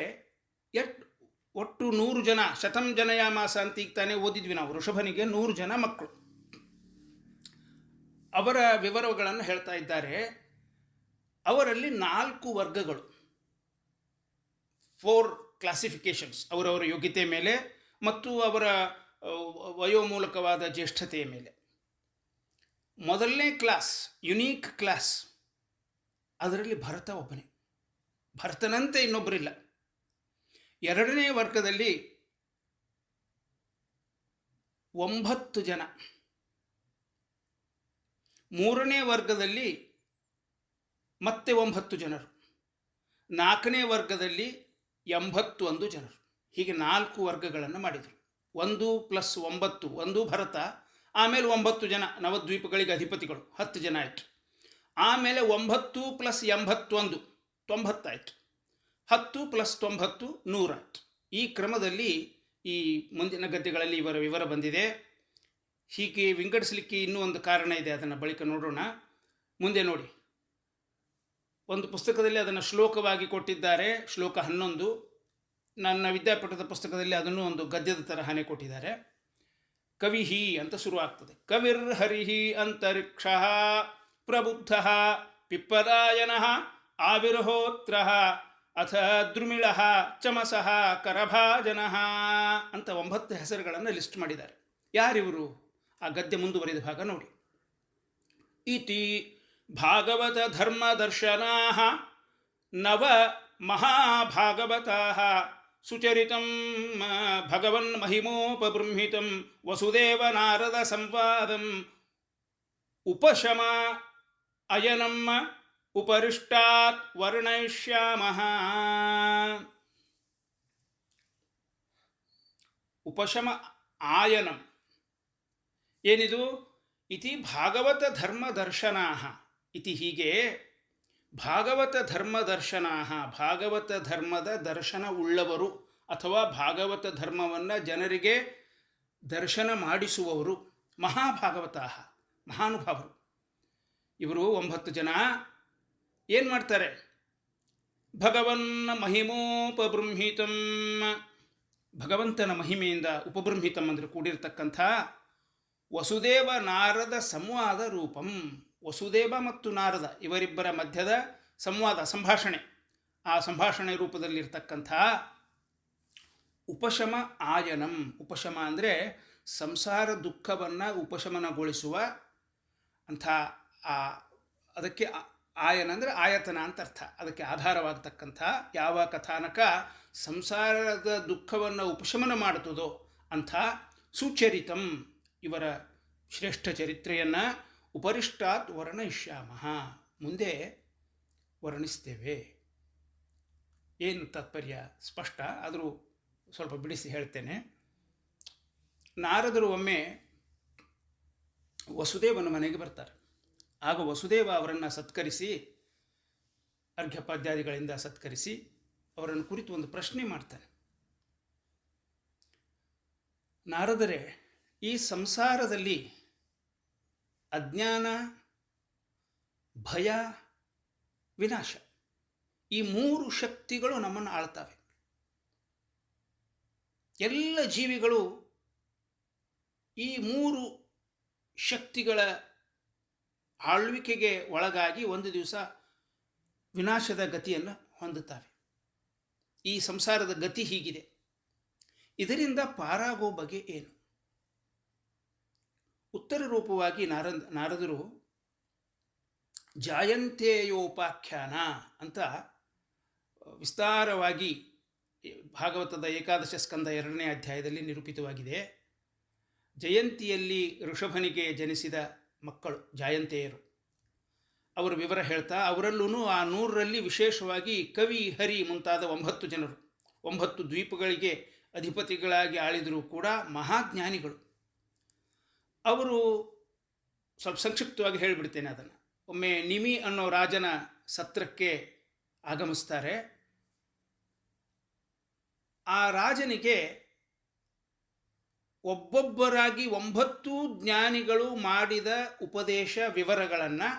ಒಟ್ಟು 100 ಜನ. ಶತಂ ಜನಯಾಮಾಸ ಅಂತ ಈಗ ತಾನೇ ಓದಿದ್ವಿ ನಾವು. ಋಷಭನಿಗೆ 100 ಜನ ಮಕ್ಕಳು. ಅವರ ವಿವರಗಳನ್ನು ಹೇಳ್ತಾ ಇದ್ದಾರೆ. ಅವರಲ್ಲಿ 4 ವರ್ಗಗಳು, 4 ಕ್ಲಾಸಿಫಿಕೇಶನ್ಸ್, ಅವರವರ ಯೋಗ್ಯತೆ ಮೇಲೆ ಮತ್ತು ಅವರ ವಯೋಮೂಲಕವಾದ ಜ್ಯೇಷ್ಠತೆಯ ಮೇಲೆ. ಮೊದಲನೇ ಕ್ಲಾಸ್, ಯುನೀಕ್ ಕ್ಲಾಸ್, ಅದರಲ್ಲಿ ಭರತ ಒಬ್ಬನೇ. ಭರತನಂತೆ ಇನ್ನೊಬ್ಬರಿಲ್ಲ. 2ನೇ ವರ್ಗದಲ್ಲಿ 9 ಜನ. 3ನೇ ವರ್ಗದಲ್ಲಿ ಮತ್ತೆ 9 ಜನರು. 4ನೇ ವರ್ಗದಲ್ಲಿ 81 ಜನರು. ಹೀಗೆ 4 ವರ್ಗಗಳನ್ನು ಮಾಡಿದರು. 1 + 9 1 ಭರತ, ಆಮೇಲೆ 9 ಜನ ನವದ್ವೀಪಗಳಿಗೆ ಅಧಿಪತಿಗಳು, 10 ಜನ ಆಯಿತು. ಆಮೇಲೆ 9 + 81 90 ಆಯಿತು. 10 + 90 100 ಆಯಿತು. ಈ ಕ್ರಮದಲ್ಲಿ ಈ ಮುಂದಿನ ಗದ್ಯಗಳಲ್ಲಿ ಇವರ ವಿವರ ಬಂದಿದೆ. ಹೀಗೆ ವಿಂಗಡಿಸಲಿಕ್ಕೆ ಇನ್ನೂ ಒಂದು ಕಾರಣ ಇದೆ, ಅದನ್ನು ಬಳಿಕ ನೋಡೋಣ. ಮುಂದೆ ನೋಡಿ, ಒಂದು ಪುಸ್ತಕದಲ್ಲಿ ಅದನ್ನು ಶ್ಲೋಕವಾಗಿ ಕೊಟ್ಟಿದ್ದಾರೆ, ಶ್ಲೋಕ 11. ನನ್ನ ವಿದ್ಯಾಪೀಠದ ಪುಸ್ತಕದಲ್ಲಿ ಅದನ್ನು ಒಂದು ಗದ್ಯದ ತರಹನೇ ಕೊಟ್ಟಿದ್ದಾರೆ. ಕವಿಹಿ ಅಂತ ಶುರುವಾಗ್ತದೆ. ಕವಿರ್ ಹರಿಹಿ ಅಂತರಿಕ್ಷ ಪ್ರಬುದ್ಧ ಪಿಪ್ಪಲಾಯನ ಆವಿರ್ಹೋತ್ರ ಅಥ ದ್ರುಮಿಳ ಚಮಸಃ ಕರಭಾಜನ ಅಂತ 9 ಹೆಸರುಗಳನ್ನು ಲಿಸ್ಟ್ ಮಾಡಿದ್ದಾರೆ. ಯಾರಿವರು? ಆ ಗದ್ಯ ಮುಂದುವರಿದ ಭಾಗ ನೋಡಿ. ಇತಿ ಭಾಗವತ ಧರ್ಮ ದರ್ಶನಾ ನವ ಮಹಾಭಾಗವತಾ ಸುಚರಿತಂ ಭಗವನ್ ಮಹಿಮೋಪಬೃಂಹಿತಂ ವಸುದೇವ ನಾರದ ಸಂವಾದಂ ಉಪಶಮ ಅಯನಂ ಉಪರಿಷ್ಟಾತ್ ವರ್ಣಯಿಷ್ಯಾಮಃ. ಉಪಶಮ ಆಯನಂ ಏನಿದು? ಇತಿ ಭಾಗವತ ಧರ್ಮ ದರ್ಶನಾ. ಇತಿ ಹೀಗೆ ಭಾಗವತ ಧರ್ಮ ದರ್ಶನಾ, ಭಾಗವತ ಧರ್ಮದ ದರ್ಶನ ಉಳ್ಳವರು ಅಥವಾ ಭಾಗವತ ಧರ್ಮವನ್ನು ಜನರಿಗೆ ದರ್ಶನ ಮಾಡಿಸುವವರು, ಮಹಾಭಾಗವತಾ ಮಹಾನುಭಾವರು. ಇವರು 9 ಜನ ಏನು ಮಾಡ್ತಾರೆ? ಭಗವನ್ ಮಹಿಮೋಪಬೃಂಹಿತಂ, ಭಗವಂತನ ಮಹಿಮೆಯಿಂದ ಉಪಬೃಂಹಿತಂ ಅಂದರೆ ಕೂಡಿರ್ತಕ್ಕಂಥ ವಸುದೇವ ನಾರದ ಸಂವಾದ ರೂಪಂ. ವಸುದೇವ ಮತ್ತು ನಾರದ ಇವರಿಬ್ಬರ ಮಧ್ಯದ ಸಂವಾದ, ಸಂಭಾಷಣೆ, ಆ ಸಂಭಾಷಣೆ ರೂಪದಲ್ಲಿರ್ತಕ್ಕಂಥ ಉಪಶಮ ಆಯನಂ. ಉಪಶಮ ಅಂದರೆ ಸಂಸಾರ ದುಃಖವನ್ನು ಉಪಶಮನಗೊಳಿಸುವ ಅಂಥ ಅದಕ್ಕೆ ಆಯನ ಅಂದರೆ ಆಯತನ ಅಂತ ಅರ್ಥ. ಅದಕ್ಕೆ ಆಧಾರವಾಗತಕ್ಕಂಥ ಯಾವ ಕಥಾನಕ ಸಂಸಾರದ ದುಃಖವನ್ನು ಉಪಶಮನ ಮಾಡುತ್ತದೋ ಅಂಥ ಸುಚರಿತಂ ಇವರ ಶ್ರೇಷ್ಠ ಚರಿತ್ರೆಯನ್ನು ಉಪರಿಷ್ಟಾತ್ ವರ್ಣಯಿಷ್ಯಾಮಃ ಮುಂದೆ ವರ್ಣಿಸ್ತೇವೆ. ಏನು ತಾತ್ಪರ್ಯ ಸ್ಪಷ್ಟ, ಆದರೂ ಸ್ವಲ್ಪ ಬಿಡಿಸಿ ಹೇಳ್ತೇನೆ. ನಾರದರು ಒಮ್ಮೆ ವಸುದೇವನ ಮನೆಗೆ ಬರ್ತಾರೆ. ಆಗ ವಸುದೇವ ಅವರನ್ನು ಸತ್ಕರಿಸಿ, ಅರ್ಘ್ಯಪಾದ್ಯಾದಿಗಳಿಂದ ಸತ್ಕರಿಸಿ ಅವರನ್ನು ಕುರಿತು ಒಂದು ಪ್ರಶ್ನೆ ಮಾಡ್ತಾನೆ. ನಾರದರೇ, ಈ ಸಂಸಾರದಲ್ಲಿ ಅಜ್ಞಾನ, ಭಯ, ವಿನಾಶ ಈ 3 ಶಕ್ತಿಗಳು ನಮ್ಮನ್ನು ಆಳ್ತವೆ. ಎಲ್ಲ ಜೀವಿಗಳು ಈ 3 ಶಕ್ತಿಗಳ ಆಳ್ವಿಕೆಗೆ ಒಳಗಾಗಿ ಒಂದು ದಿವಸ ವಿನಾಶದ ಗತಿಯನ್ನು ಹೊಂದುತ್ತವೆ. ಈ ಸಂಸಾರದ ಗತಿ ಹೀಗಿದೆ. ಇದರಿಂದ ಪಾರಾಗೋ ಬಗೆ ಏನು? ಉತ್ತರ ರೂಪವಾಗಿ ನಾರದರು ಜಾಯಂತೇಯೋಪಾಖ್ಯಾನ ಅಂತ ವಿಸ್ತಾರವಾಗಿ ಭಾಗವತದ ಏಕಾದಶ ಸ್ಕಂದ 2ನೇ ಅಧ್ಯಾಯದಲ್ಲಿ ನಿರೂಪಿತವಾಗಿದೆ. ಜಯಂತಿಯಲ್ಲಿ ಋಷಭನಿಗೆ ಜನಿಸಿದ ಮಕ್ಕಳು ಜಾಯಂತೆಯರು, ಅವರ ವಿವರ ಹೇಳ್ತಾ ಅವರಲ್ಲೂ ಆ 100ರಲ್ಲಿ ವಿಶೇಷವಾಗಿ ಕವಿ, ಹರಿ ಮುಂತಾದ 9 ಜನರು 9 ದ್ವೀಪಗಳಿಗೆ ಅಧಿಪತಿಗಳಾಗಿ ಆಳಿದರೂ ಕೂಡ ಮಹಾಜ್ಞಾನಿಗಳು. ಅವರು ಸ್ವಲ್ಪ ಸಂಕ್ಷಿಪ್ತವಾಗಿ ಹೇಳಿಬಿಡ್ತೇನೆ ಅದನ್ನು. ಒಮ್ಮೆ ನಿಮಿ ಅನ್ನೋ ರಾಜನ ಸತ್ರಕ್ಕೆ ಆಗಮಿಸ್ತಾರೆ. ಆ ರಾಜನಿಗೆ ಒಬ್ಬೊಬ್ಬರಾಗಿ 9 ಜ್ಞಾನಿಗಳು ಮಾಡಿದ ಉಪದೇಶ ವಿವರಗಳನ್ನು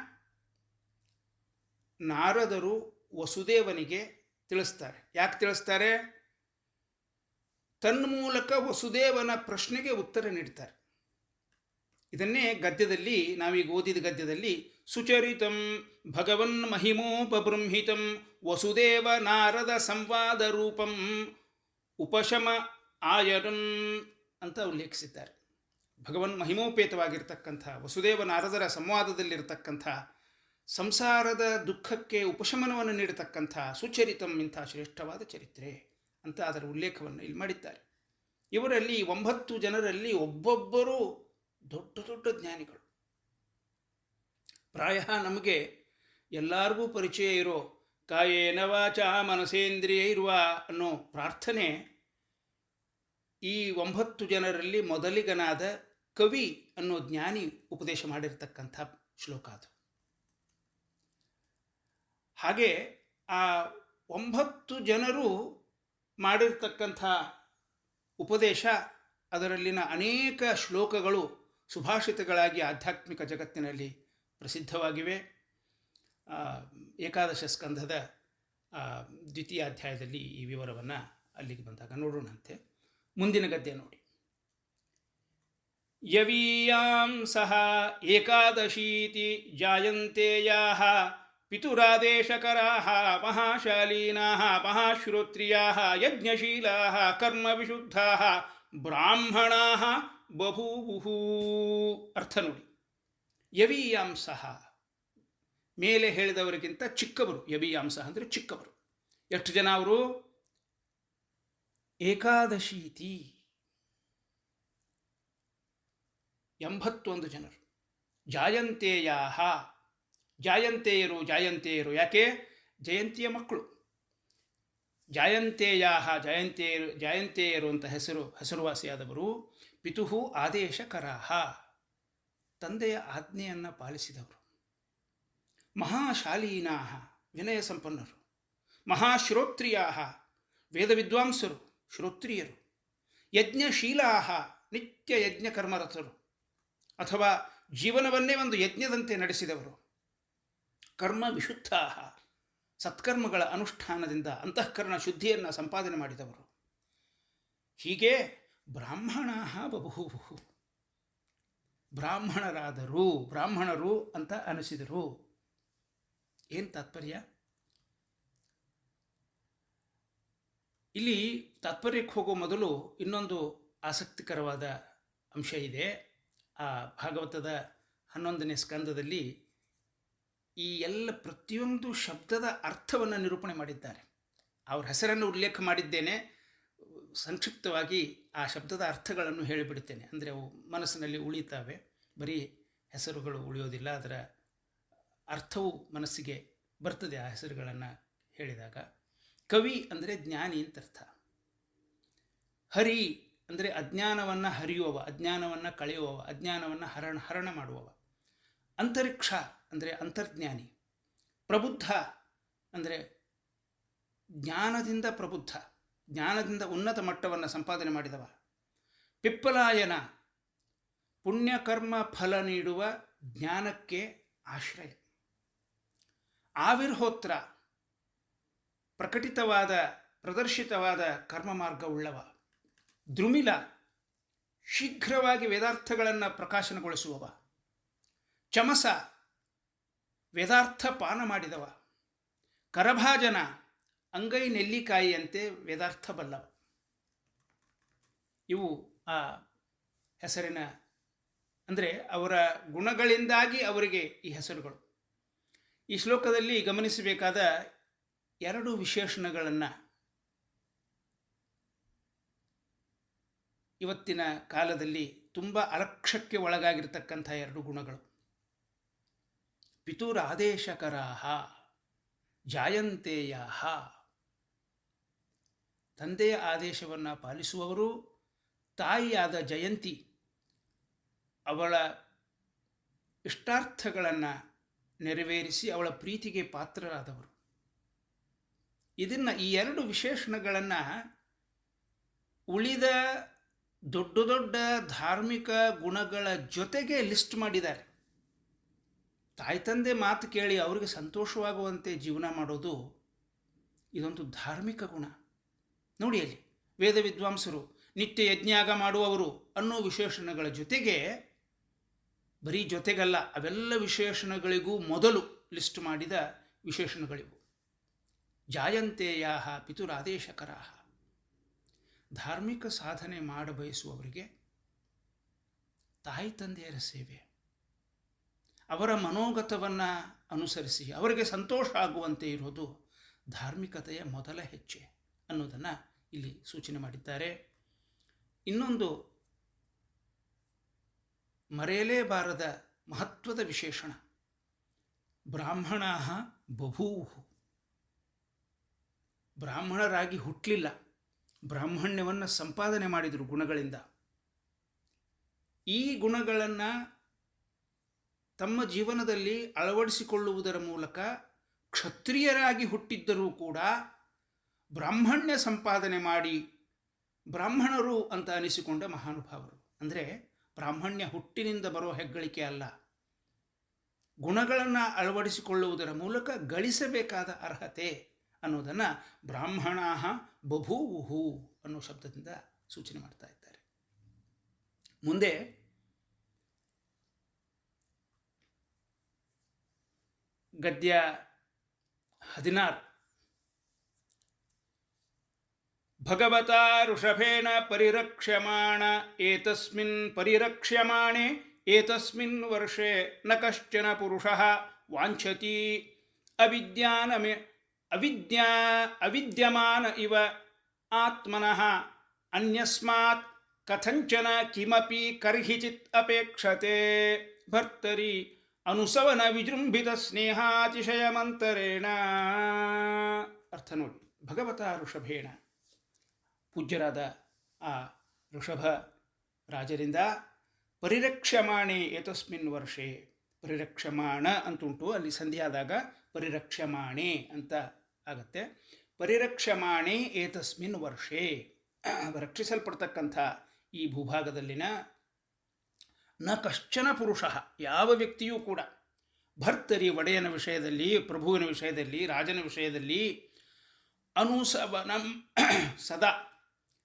ನಾರದರು ವಸುದೇವನಿಗೆ ತಿಳಿಸ್ತಾರೆ. ಯಾಕೆ ತಿಳಿಸ್ತಾರೆ? ತನ್ಮೂಲಕ ವಸುದೇವನ ಪ್ರಶ್ನೆಗೆ ಉತ್ತರ ನೀಡ್ತಾರೆ. ಇದನ್ನೇ ಗದ್ಯದಲ್ಲಿ, ನಾವೀಗ ಓದಿದ ಗದ್ಯದಲ್ಲಿ ಸುಚರಿತಂ ಭಗವನ್ ಮಹಿಮೋಪಬೃಂಹಿತಂ ವಸುದೇವ ನಾರದ ಸಂವಾದ ರೂಪಂ ಉಪಶಮ ಆಯನಂ ಅಂತ ಉಲ್ಲೇಖಿಸಿದ್ದಾರೆ. ಭಗವನ್ ಮಹಿಮೋಪೇತವಾಗಿರ್ತಕ್ಕಂಥ ವಸುದೇವ ನಾರದರ ಸಂವಾದದಲ್ಲಿರ್ತಕ್ಕಂಥ ಸಂಸಾರದ ದುಃಖಕ್ಕೆ ಉಪಶಮನವನ್ನು ನೀಡತಕ್ಕಂಥ ಸುಚರಿತಂ ಇಂಥ ಶ್ರೇಷ್ಠವಾದ ಚರಿತ್ರೆ ಅಂತ ಅದರ ಉಲ್ಲೇಖವನ್ನು ಇಲ್ಲಿ ಮಾಡಿದ್ದಾರೆ. ಇವರಲ್ಲಿ 9 ಜನರಲ್ಲಿ ಒಬ್ಬೊಬ್ಬರು ದೊಡ್ಡ ದೊಡ್ಡ ಜ್ಞಾನಿಗಳು. ಪ್ರಾಯ ನಮಗೆ ಎಲ್ಲರಿಗೂ ಪರಿಚಯ ಇರೋ ಕಾಯೇನ ವಾಚ ಮನಸೇಂದ್ರಿಯೈರ್ವ ಅನ್ನೋ ಪ್ರಾರ್ಥನೆ ಈ 9 ಜನರಲ್ಲಿ ಮೊದಲಿಗನಾದ ಕವಿ ಅನ್ನೋ ಜ್ಞಾನಿ ಉಪದೇಶ ಮಾಡಿರ್ತಕ್ಕಂಥ ಶ್ಲೋಕ ಅದು. ಹಾಗೆ ಆ 9 ಜನರು ಮಾಡಿರ್ತಕ್ಕಂಥ ಉಪದೇಶ, ಅದರಲ್ಲಿನ ಅನೇಕ ಶ್ಲೋಕಗಳು ಸುಭಾಷಿತಗಳಾಗಿ ಆಧ್ಯಾತ್ಮಿಕ ಜಗತ್ತಿನಲ್ಲಿ ಪ್ರಸಿದ್ಧವಾಗಿವೆ. ಏಕಾದಶ ಸ್ಕಂಧದ ದ್ವಿತೀಯ ಅಧ್ಯಾಯದಲ್ಲಿ ಈ ವಿವರವನ್ನು ಅಲ್ಲಿಗೆ ಬಂದಾಗ ನೋಡೋಣಂತೆ. ಮುಂದಿನ ಗದ್ಯ ನೋಡಿ. ಯವೀಯಾಂ ಸಹ ಏಕಾದಶೀತಿ ಜಾಯಂತೇಯಾಃ ಪಿತುರಾದೇಶಕರಾಃ ಮಹಾಶಾಲೀನಾಃ ಮಹಾಶ್ರೋತ್ರಿಯಾಃ ಯಜ್ಞಶೀಲಾಃ ಕರ್ಮವಿಶುದ್ಧಾಃ ಬ್ರಾಹ್ಮಣಾಃ ಬಭೂವುಃ. ಅರ್ಥ ನೋಡಿ. ಯವೀಯಾಂಸಃ ಮೇಲೆ ಹೇಳಿದವರಿಗಿಂತ ಚಿಕ್ಕವರು. ಯವೀಯಾಂಸಃ ಅಂದರೆ ಚಿಕ್ಕವರು. ಎಷ್ಟು ಜನ ಅವರು? ಏಕಾದಶೀತಿ 81 ಜನರು. ಜಾಯಂತೇಯಾಹ ಜಾಯಂತೇಯರು. ಜಾಯಂತೇಯರು ಯಾಕೆ? ಜಯಂತಿಯ ಮಕ್ಕಳು. ಜಾಯಂತೇಯಾಹ ಜಾಯಂತೇಯರು ಅಂತ ಹೆಸರುವಾಸಿಯಾದವರು. ಪಿತುಹು ಆದೇಶಕರಾಹ ತಂದೆಯ ಆಜ್ಞೆಯನ್ನು ಪಾಲಿಸಿದವರು. ಮಹಾಶಾಲೀನಾಹ ವಿನಯ ಸಂಪನ್ನರು. ಮಹಾಶ್ರೋತ್ರಿಯಾಹ ವೇದ ವಿದ್ವಾಂಸರು ಶ್ರೋತ್ರಿಯರು. ಯಜ್ಞಶೀಲಾಹ ನಿತ್ಯ ಯಜ್ಞ ಕರ್ಮರತರು ಅಥವಾ ಜೀವನವನ್ನೇ ಒಂದು ಯಜ್ಞದಂತೆ ನಡೆಸಿದವರು. ಕರ್ಮ ವಿಶುದ್ಧಾಹ ಸತ್ಕರ್ಮಗಳ ಅನುಷ್ಠಾನದಿಂದ ಅಂತಃಕರಣ ಶುದ್ಧಿಯನ್ನು ಸಂಪಾದನೆ ಮಾಡಿದವರು. ಹೀಗೆ ಬ್ರಾಹ್ಮಣಾಹ ಬಭೂವು ಬ್ರಾಹ್ಮಣರಾದರು, ಬ್ರಾಹ್ಮಣರು ಅಂತ ಅನಿಸಿದರು. ಏನು ತಾತ್ಪರ್ಯ? ಇಲ್ಲಿ ತಾತ್ಪರ್ಯಕ್ಕೆ ಹೋಗೋ ಮೊದಲು ಇನ್ನೊಂದು ಆಸಕ್ತಿಕರವಾದ ಅಂಶ ಇದೆ. ಆ ಭಾಗವತದ 11ನೇ ಸ್ಕಂದದಲ್ಲಿ ಈ ಎಲ್ಲ ಪ್ರತಿಯೊಂದು ಶಬ್ದದ ಅರ್ಥವನ್ನು ನಿರೂಪಣೆ ಮಾಡಿದ್ದಾರೆ. ಅವ್ರ ಹೆಸರನ್ನು ಉಲ್ಲೇಖ ಮಾಡಿದ್ದೇನೆ. ಸಂಕ್ಷಿಪ್ತವಾಗಿ ಆ ಶಬ್ದದ ಅರ್ಥಗಳನ್ನು ಹೇಳಿಬಿಡುತ್ತೇನೆ. ಅಂದರೆ ಅವು ಮನಸ್ಸಿನಲ್ಲಿ ಉಳಿತಾವೆ. ಬರೀ ಹೆಸರುಗಳು ಉಳಿಯೋದಿಲ್ಲ, ಅದರ ಅರ್ಥವು ಮನಸ್ಸಿಗೆ ಬರ್ತದೆ ಆ ಹೆಸರುಗಳನ್ನು ಹೇಳಿದಾಗ. ಕವಿ ಅಂದರೆ ಜ್ಞಾನಿ ಅಂತ ಅರ್ಥ. ಹರಿ ಅಂದರೆ ಅಜ್ಞಾನವನ್ನು ಹರಿಯುವವ, ಅಜ್ಞಾನವನ್ನು ಕಳೆಯುವವ, ಅಜ್ಞಾನವನ್ನು ಹರಣ ಮಾಡುವವ. ಅಂತರಿಕ್ಷ ಅಂದರೆ ಅಂತರ್ಜ್ಞಾನಿ. ಪ್ರಬುದ್ಧ ಅಂದರೆ ಜ್ಞಾನದಿಂದ ಪ್ರಬುದ್ಧ, ಜ್ಞಾನದಿಂದ ಉನ್ನತ ಮಟ್ಟವನ್ನು ಸಂಪಾದನೆ ಮಾಡಿದವ. ಪಿಪ್ಪಲಾಯನ ಪುಣ್ಯಕರ್ಮ ಫಲ ನೀಡುವ ಜ್ಞಾನಕ್ಕೆ ಆಶ್ರಯ. ಆವಿರ್ಹೋತ್ರ ಪ್ರಕಟಿತವಾದ ಪ್ರದರ್ಶಿತವಾದ ಕರ್ಮ ಮಾರ್ಗವುಳ್ಳವ. ದ್ರುಮಿಲ ಶೀಘ್ರವಾಗಿ ವೇದಾರ್ಥಗಳನ್ನು ಪ್ರಕಾಶನಗೊಳಿಸುವವ. ಚಮಸ ವೇದಾರ್ಥ ಪಾನ ಮಾಡಿದವ. ಕರಭಾಜನ ಅಂಗೈ ನೆಲ್ಲಿಕಾಯಿಯಂತೆ ವೇದಾರ್ಥ ಬಲ್ಲವ. ಇವು ಆ ಹೆಸರಿನ ಅಂದರೆ ಅವರ ಗುಣಗಳಿಂದಾಗಿ ಅವರಿಗೆ ಈ ಹೆಸರುಗಳು. ಈ ಶ್ಲೋಕದಲ್ಲಿ ಗಮನಿಸಬೇಕಾದ 2 ವಿಶೇಷಣಗಳನ್ನು ಇವತ್ತಿನ ಕಾಲದಲ್ಲಿ ತುಂಬ ಅಲಕ್ಷ್ಯಕ್ಕೆ ಒಳಗಾಗಿರ್ತಕ್ಕಂಥ 2 ಗುಣಗಳು. ಪಿತುರಾದೇಶಕರಾಹ ಜಾಯಂತೇಯಾಹ ತಂದೆಯ ಆದೇಶವನ್ನು ಪಾಲಿಸುವವರು. ತಾಯಿಯಾದ ಜಯಂತಿ ಅವಳ ಇಷ್ಟಾರ್ಥಗಳನ್ನು ನೆರವೇರಿಸಿ ಅವಳ ಪ್ರೀತಿಗೆ ಪಾತ್ರರಾದವರು. ಇದನ್ನು ಈ 2 ವಿಶೇಷಣಗಳನ್ನು ಉಳಿದ ದೊಡ್ಡ ದೊಡ್ಡ ಧಾರ್ಮಿಕ ಗುಣಗಳ ಜೊತೆಗೆ ಲಿಸ್ಟ್ ಮಾಡಿದ್ದಾರೆ. ತಾಯಿ ತಂದೆ ಮಾತು ಕೇಳಿ ಅವರಿಗೆ ಸಂತೋಷವಾಗುವಂತೆ ಜೀವನ ಮಾಡೋದು ಇದೊಂದು ಧಾರ್ಮಿಕ ಗುಣ. ನೋಡಿ, ಅಲ್ಲಿ ವೇದ ವಿದ್ವಾಂಸರು, ನಿತ್ಯ ಯಜ್ಞಾಗ ಮಾಡುವವರು ಅನ್ನೋ ವಿಶೇಷಣಗಳ ಜೊತೆಗೆ, ಬರೀ ಜೊತೆಗಲ್ಲ, ಅವೆಲ್ಲ ವಿಶೇಷಣಗಳಿಗೂ ಮೊದಲು ಲಿಸ್ಟ್ ಮಾಡಿದ ವಿಶೇಷಣಗಳಿವು. ಜಾಯಂತೇಯಾಹ ಪಿತುರಾದೇಶಕರಾಹ ಧಾರ್ಮಿಕ ಸಾಧನೆ ಮಾಡಬಯಸುವವರಿಗೆ ತಾಯಿ ತಂದೆಯರ ಸೇವೆ, ಅವರ ಮನೋಗತವನ್ನು ಅನುಸರಿಸಿ ಅವರಿಗೆ ಸಂತೋಷ ಆಗುವಂತೆ ಇರೋದು ಧಾರ್ಮಿಕತೆಯ ಮೊದಲ ಹೆಜ್ಜೆ ಅನ್ನೋದನ್ನು ಇಲ್ಲಿ ಸೂಚನೆ ಮಾಡಿದ್ದಾರೆ. ಇನ್ನೊಂದು ಮರೆಯಲೇಬಾರದ ಮಹತ್ವದ ವಿಶೇಷಣ ಬ್ರಾಹ್ಮಣಾಃ ಬಭೂವು. ಬ್ರಾಹ್ಮಣರಾಗಿ ಹುಟ್ಟಲಿಲ್ಲ, ಬ್ರಾಹ್ಮಣ್ಯವನ್ನು ಸಂಪಾದನೆ ಮಾಡಿದರು ಗುಣಗಳಿಂದ. ಈ ಗುಣಗಳನ್ನು ತಮ್ಮ ಜೀವನದಲ್ಲಿ ಅಳವಡಿಸಿಕೊಳ್ಳುವುದರ ಮೂಲಕ ಕ್ಷತ್ರಿಯರಾಗಿ ಹುಟ್ಟಿದ್ದರೂ ಕೂಡ ಬ್ರಾಹ್ಮಣ್ಯ ಸಂಪಾದನೆ ಮಾಡಿ ಬ್ರಾಹ್ಮಣರು ಅಂತ ಅನಿಸಿಕೊಂಡ ಮಹಾನುಭಾವರು. ಅಂದರೆ ಬ್ರಾಹ್ಮಣ್ಯ ಹುಟ್ಟಿನಿಂದ ಬರೋ ಹೆಗ್ಗಳಿಕೆ ಅಲ್ಲ, ಗುಣಗಳನ್ನು ಅಳವಡಿಸಿಕೊಳ್ಳುವುದರ ಮೂಲಕ ಗಳಿಸಬೇಕಾದ ಅರ್ಹತೆ ಅನ್ನೋದನ್ನು ಬ್ರಾಹ್ಮಣಾ ಬಭೂವುಹು ಅನ್ನೋ ಶಬ್ದದಿಂದ ಸೂಚನೆ ಮಾಡ್ತಾ ಇದ್ದಾರೆ. ಮುಂದೆ ಗದ್ಯ 16. ಭಗವತಾ ಋಷಭೇಣ ಪರಿರಕ್ಷ್ಯಮಾಣ ಏತಸ್ಮಿನ್ ಪರಿರಕ್ಷ್ಯಮಾಣೆ ಏತಸ್ಮಿನ್ ವರ್ಷೆ ನ ಕಶ್ಚನ ಪುರುಷಃ ವಾಂಛತಿ ಅವಿದ್ಯಮಾನ ಇವ ಆತ್ಮನಃ ಅನ್ಯಸ್ಮಾತ್ ಕಥಂಚನ ಕಿಮಪಿ ಕರ್ಹಿಚಿತ್ ಅಪೇಕ್ಷತೆ ಭರ್ತರಿ ಅನುಸವನ ವಿಜೃಂಭಿತ ಸ್ನೇಹಾತಿಶಯಮಂತರೇಣ. ಅರ್ಥ ನೋಡಿ. ಭಗವತ ಋಷಭೇಣ, ಪೂಜ್ಯರಾದ ಆ ಋಷಭ ರಾಜರಿಂದ ಪರಿರಕ್ಷ್ಯಮಾಣೆ ಏತಸ್ಮಿನ್ ವರ್ಷೆ, ಪರಿರಕ್ಷ್ಯಮಾಣ ಅಂತುಂಟು, ಅಲ್ಲಿ ಸಂಧಿಯಾದಾಗ ಪರಿರಕ್ಷ್ಯಮಾಣೆ ಅಂತ ಆಗತ್ತೆ. ಪರಿರಕ್ಷ್ಯಮಾಣೆ ಏತಸ್ಮಿನ್ ವರ್ಷೆ, ರಕ್ಷಿಸಲ್ಪಡ್ತಕ್ಕಂಥ ಈ ಭೂಭಾಗದಲ್ಲಿನ ನ ಕಶ್ಚನ ಪುರುಷ, ಯಾವ ವ್ಯಕ್ತಿಯೂ ಕೂಡ ಭರ್ತರಿ ಒಡೆಯನ ವಿಷಯದಲ್ಲಿ, ಪ್ರಭುವಿನ ವಿಷಯದಲ್ಲಿ, ರಾಜನ ವಿಷಯದಲ್ಲಿ ಅನುಸವನಂ ಸದಾ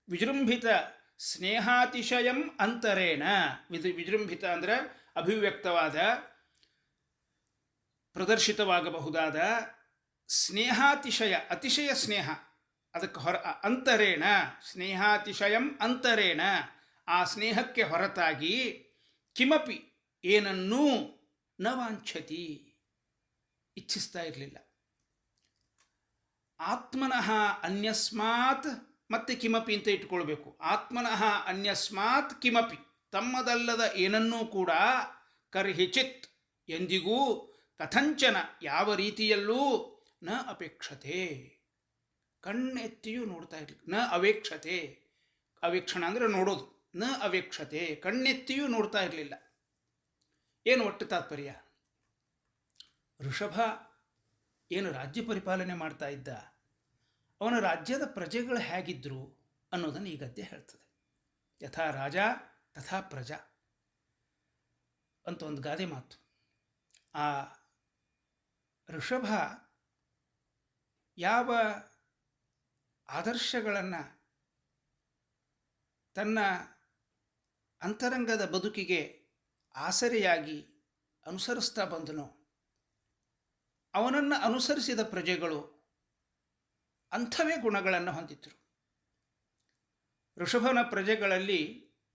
ವಿಜೃಂಭಿತ ಸ್ನೇಹಾತಿಶಯಂ ಅಂತರೇಣ. ವಿಜೃಂಭಿತ ಅಂದರೆ ಅಭಿವ್ಯಕ್ತವಾದ, ಪ್ರದರ್ಶಿತವಾಗಬಹುದಾದ ಸ್ನೇಹಾತಿಶಯ, ಅತಿಶಯ ಸ್ನೇಹ, ಅದಕ್ಕೆ ಅಂತರೇಣ ಸ್ನೇಹಾತಿಶಯಂ ಅಂತರೇಣ, ಆ ಸ್ನೇಹಕ್ಕೆ ಹೊರತಾಗಿ ಕಿಮಪಿ ಏನನ್ನೂ ನ ವಾಂಛತಿ, ಇಚ್ಛಿಸ್ತಾ ಇರಲಿಲ್ಲ. ಆತ್ಮನಃ ಅನ್ಯಸ್ಮಾತ್, ಮತ್ತೆ ಕಿಮಪಿ ಅಂತ ಇಟ್ಕೊಳ್ಬೇಕು. ಆತ್ಮನಃ ಅನ್ಯಸ್ಮಾತ್ ಕಿಮಪಿ, ತಮ್ಮದಲ್ಲದ ಏನನ್ನೂ ಕೂಡ ಕರ್ಹಿಚಿತ್ ಎಂದಿಗೂ, ಕಥಂಚನ ಯಾವ ರೀತಿಯಲ್ಲೂ, ನ ಅಪೇಕ್ಷತೆ ಕಣ್ಣೆತ್ತಿಯೂ ನೋಡ್ತಾ ಇರಲಿಲ್ಲ. ನ ಅವೇಕ್ಷತೆ, ಅವೇಕ್ಷಣ ಅಂದರೆ ನೋಡೋದು, ನ ಅವೇಕ್ಷತೆ ಕಣ್ಣೆತ್ತಿಯೂ ನೋಡ್ತಾ ಇರಲಿಲ್ಲ. ಏನು ಒಟ್ಟು ತಾತ್ಪರ್ಯ? ಋಷಭ ಏನು ರಾಜ್ಯ ಪರಿಪಾಲನೆ ಮಾಡ್ತಾ ಇದ್ದ, ಅವನ ರಾಜ್ಯದ ಪ್ರಜೆಗಳು ಹೇಗಿದ್ದರು ಅನ್ನೋದನ್ನು ಈ ಗದ್ಯ ಹೇಳ್ತದೆ. ಯಥಾ ರಾಜ ತಥಾ ಪ್ರಜಾ ಅಂತ ಒಂದು ಗಾದೆ ಮಾತು. ಆ ಋಷಭ ಯಾವ ಆದರ್ಶಗಳನ್ನು ತನ್ನ ಅಂತರಂಗದ ಬದುಕಿಗೆ ಆಸರೆಯಾಗಿ ಅನುಸರಿಸ್ತಾ ಬಂದನೋ, ಅವನನ್ನು ಅನುಸರಿಸಿದ ಪ್ರಜೆಗಳು ಅಂಥವೇ ಗುಣಗಳನ್ನು ಹೊಂದಿದ್ದರು. ಋಷಭನ ಪ್ರಜೆಗಳಲ್ಲಿ